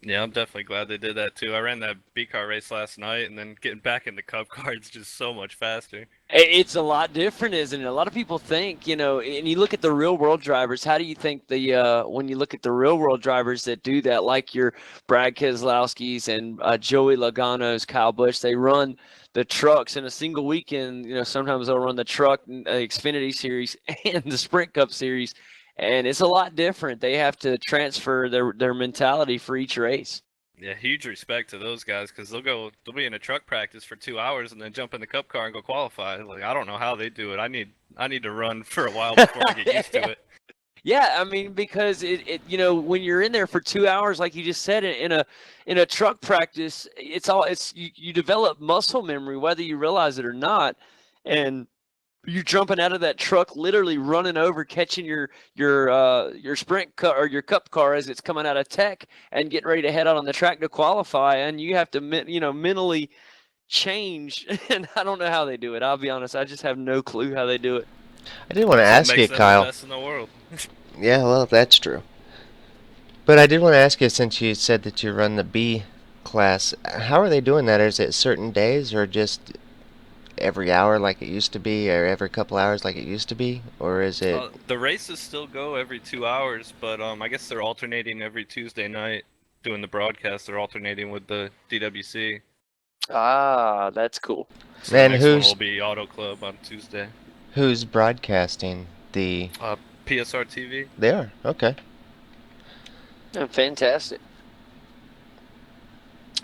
Yeah, I'm definitely glad they did that too. I ran that B car race last night, and then getting back in the Cup car is just so much faster. It's a lot different, isn't it? A lot of people think, and you look at the real world drivers. How do you think when you look at the real world drivers that do that, like your Brad Keselowski's and Joey Logano's, Kyle Busch, they run the trucks in a single weekend. Sometimes they'll run the truck, Xfinity Series, and the Sprint Cup Series. And it's a lot different. They have to transfer their mentality for each race. Yeah, huge respect to those guys because they'll be in a truck practice for 2 hours and then jump in the cup car and go qualify. Like I don't know how they do it. I need to run for a while before I get used to it. Yeah, I mean, because when you're in there for 2 hours, like you just said, in a truck practice, you develop muscle memory whether you realize it or not, and you're jumping out of that truck, literally running over, catching your sprint car or your cup car as it's coming out of tech, and getting ready to head out on the track to qualify, and you have to mentally change. And I don't know how they do it. I'll be honest, I just have no clue how they do it. I did want to That's ask what you, makes them the Kyle. best in the world. Yeah, well, that's true. But I did want to ask you, since you said that you run the B class, how are they doing that? Is it certain days or just every hour like it used to be, or every couple hours like it used to be, or is it? The races still go every 2 hours, but I guess they're alternating every Tuesday night doing the broadcast. They're alternating with the DWC. Ah, that's cool. So And the next one who's will be Auto Club on Tuesday. who's broadcasting the? PSR TV. They are okay. Yeah, fantastic.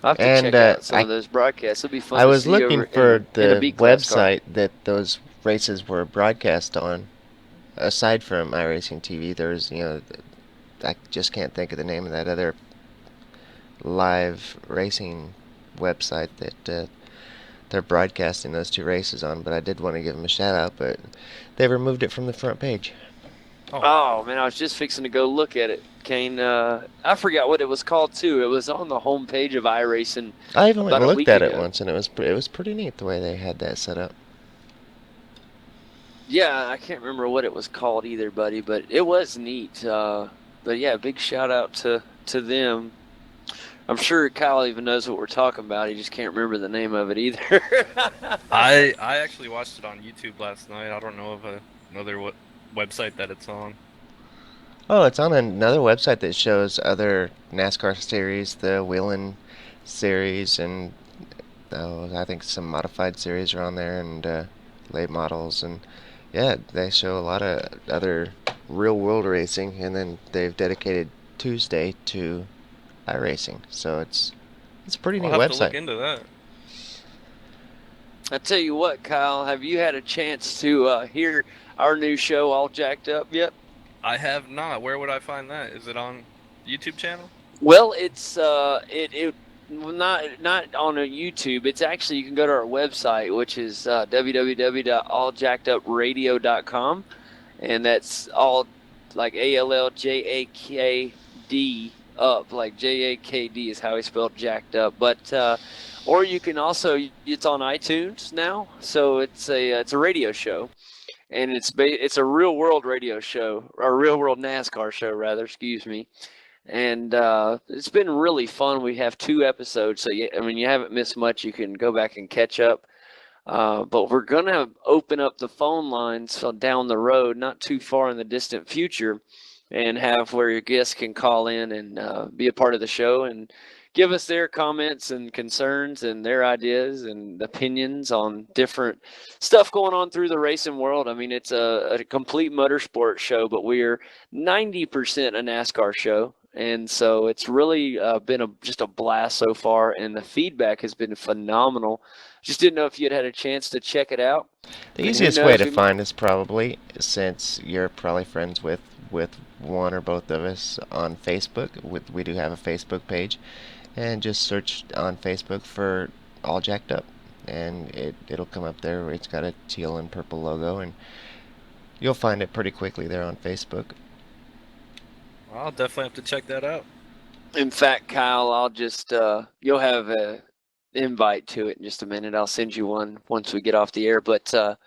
I'll have to And check out some of those broadcasts. It'll be fun I to was see looking over for in a the B-class car. website that those races were broadcast on. Aside from iRacing TV, there's I just can't think of the name of that other live racing website that they're broadcasting those two races on. But I did want to give them a shout out, but they removed it from the front page. Oh, man, I was just fixing to go look at it, Kane. I forgot what it was called, too. It was on the home page of iRacing I even went about and a looked week at it ago. once, and it was pretty neat the way they had that set up. Yeah, I can't remember what it was called either, buddy, but it was neat. But yeah, big shout out to them. I'm sure Kyle even knows what we're talking about. He just can't remember the name of it either. I actually watched it on YouTube last night. I don't know of another website that it's on. Oh, it's on another website that shows other NASCAR series, the Wheeling series, and I think some modified series are on there, and late models, and yeah, they show a lot of other real world racing, and then they've dedicated Tuesday to iRacing, so it's a pretty neat I'll have to website. look into that. I tell you what, Kyle, have you had a chance to hear our new show, All Jacked Up, yet? I have not. Where would I find that? Is it on YouTube channel? Well, it's not on a YouTube. It's actually, you can go to our website, which is www.alljackedupradio.com, and that's all like ALLJAKD up, like JAKD is how he spelled jacked up. But or you can also, it's on iTunes now, so it's a radio show, and it's a real world radio show, or real world NASCAR show rather. Excuse me. And it's been really fun. We have 2 episodes, so I mean, you haven't missed much. You can go back and catch up. But we're gonna open up the phone lines down the road, not too far in the distant future, and have where your guests can call in and be a part of the show and give us their comments and concerns and their ideas and opinions on different stuff going on through the racing world. I mean, it's a complete motorsport show, but we're 90% a NASCAR show. And so it's really been just a blast so far, and the feedback has been phenomenal. Just didn't know if you'd had a chance to check it out. The easiest way to find us, probably, since you're probably friends with one or both of us on Facebook, we do have a Facebook page, and just search on Facebook for All Jacked Up, and it'll come up there where it's got a teal and purple logo, and you'll find it pretty quickly there on Facebook. I'll definitely have to check that out. In fact, Kyle, I'll just you'll have a invite to it in just a minute. I'll send you one once we get off the air. But I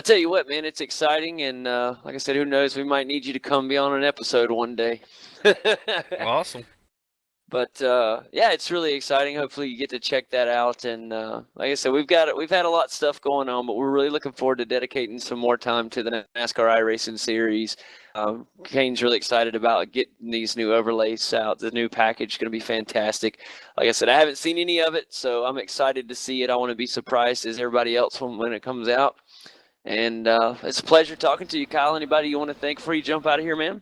tell you what, man, it's exciting, and like I said, who knows? We might need you to come be on an episode one day. Awesome. But yeah, it's really exciting. Hopefully, you get to check that out. And like I said, we've had a lot of stuff going on, but we're really looking forward to dedicating some more time to the NASCAR iRacing series. Kane's really excited about getting these new overlays out. The new package is going to be fantastic. Like I said, I haven't seen any of it, so I'm excited to see it. I want to be surprised as everybody else when it comes out. And it's a pleasure talking to you, Kyle. Anybody you want to thank before you jump out of here, man?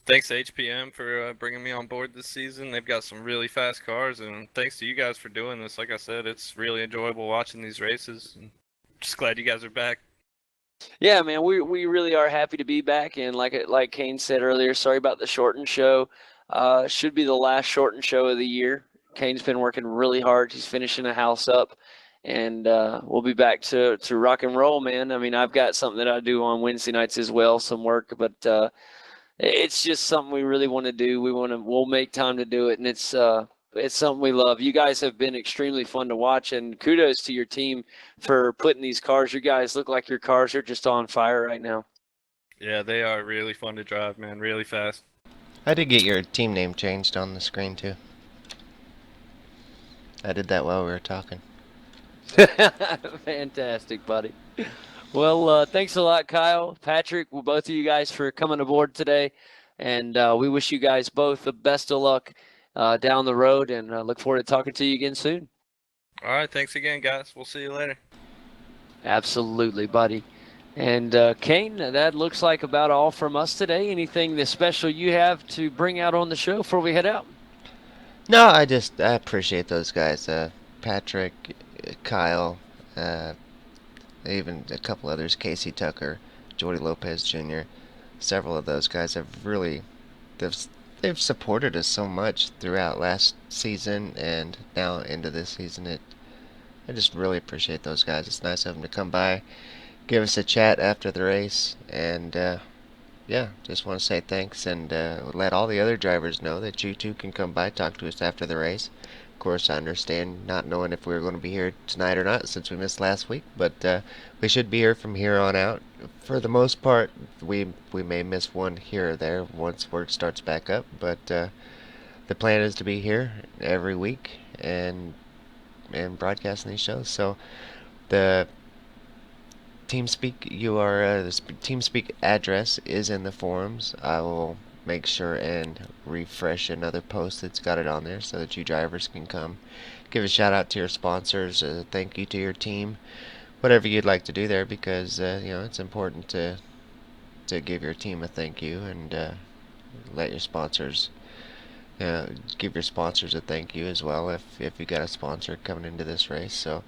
Thanks to HPM for bringing me on board this season. They've got some really fast cars, and thanks to you guys for doing this. Like I said, it's really enjoyable watching these races. And just glad you guys are back. Yeah, man, we really are happy to be back, and like Kane said earlier, sorry about the shortened show. Should be the last shortened show of the year. Kane's been working really hard. He's finishing the house up, and we'll be back to rock and roll, man. I mean, I've got something that I do on Wednesday nights as well, some work, but it's just something we really want to do. We'll make time to do it, and it's something we love. You guys have been extremely fun to watch, and kudos to your team for putting these cars. You guys look like your cars are just on fire right now. Yeah, they are really fun to drive, man. Really fast. I did get your team name changed on the screen too. I did that while we were talking. Fantastic, buddy. Well, thanks a lot, Kyle, Patrick, well, both of you guys for coming aboard today, and we wish you guys both the best of luck down the road, and look forward to talking to you again soon. All right, thanks again, guys. We'll see you later. Absolutely, buddy. And Kane, that looks like about all from us today. Anything that special you have to bring out on the show before we head out? No, I appreciate those guys. Patrick, Kyle, even a couple others, Casey Tucker, Jordy Lopez Jr. Several of those guys have really, they've supported us so much throughout last season and now into this season. I just really appreciate those guys. It's nice of them to come by, give us a chat after the race, and yeah, just want to say thanks and let all the other drivers know that you too can come by, talk to us after the race. Of course, I understand not knowing if we were going to be here tonight or not since we missed last week, but we should be here from here on out. For the most part, we may miss one here or there once work starts back up, but the plan is to be here every week and broadcasting these shows. So the TeamSpeak the TeamSpeak address is in the forums. I will make sure and refresh another post that's got it on there so that you drivers can come give a shout out to your sponsors, thank you to your team, whatever you'd like to do there, because it's important to give your team a thank you and let your sponsors give your sponsors a thank you as well if you got a sponsor coming into this race. So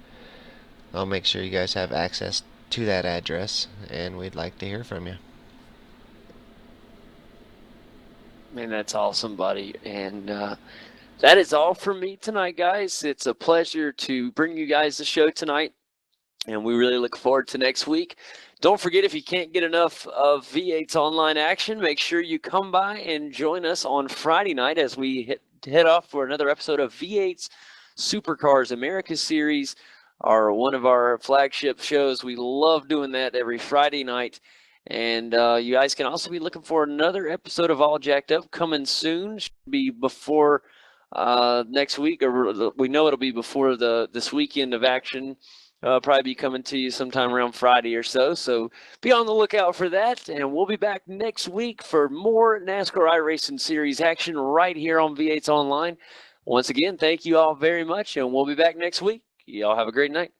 I'll make sure you guys have access to that address, and we'd like to hear from you. Man, that's awesome, buddy. And that is all from me tonight, guys. It's a pleasure to bring you guys the show tonight, and we really look forward to next week. Don't forget, if you can't get enough of V8's online action, make sure you come by and join us on Friday night as we head off for another episode of V8's Supercars America Series, one of our flagship shows. We love doing that every Friday night. And you guys can also be looking for another episode of All Jacked Up coming soon. Should be before next week, or we know it'll be before this weekend of action. Probably be coming to you sometime around Friday or so. So be on the lookout for that. And we'll be back next week for more NASCAR iRacing Series action right here on V8's Online. Once again, thank you all very much, and we'll be back next week. Y'all have a great night.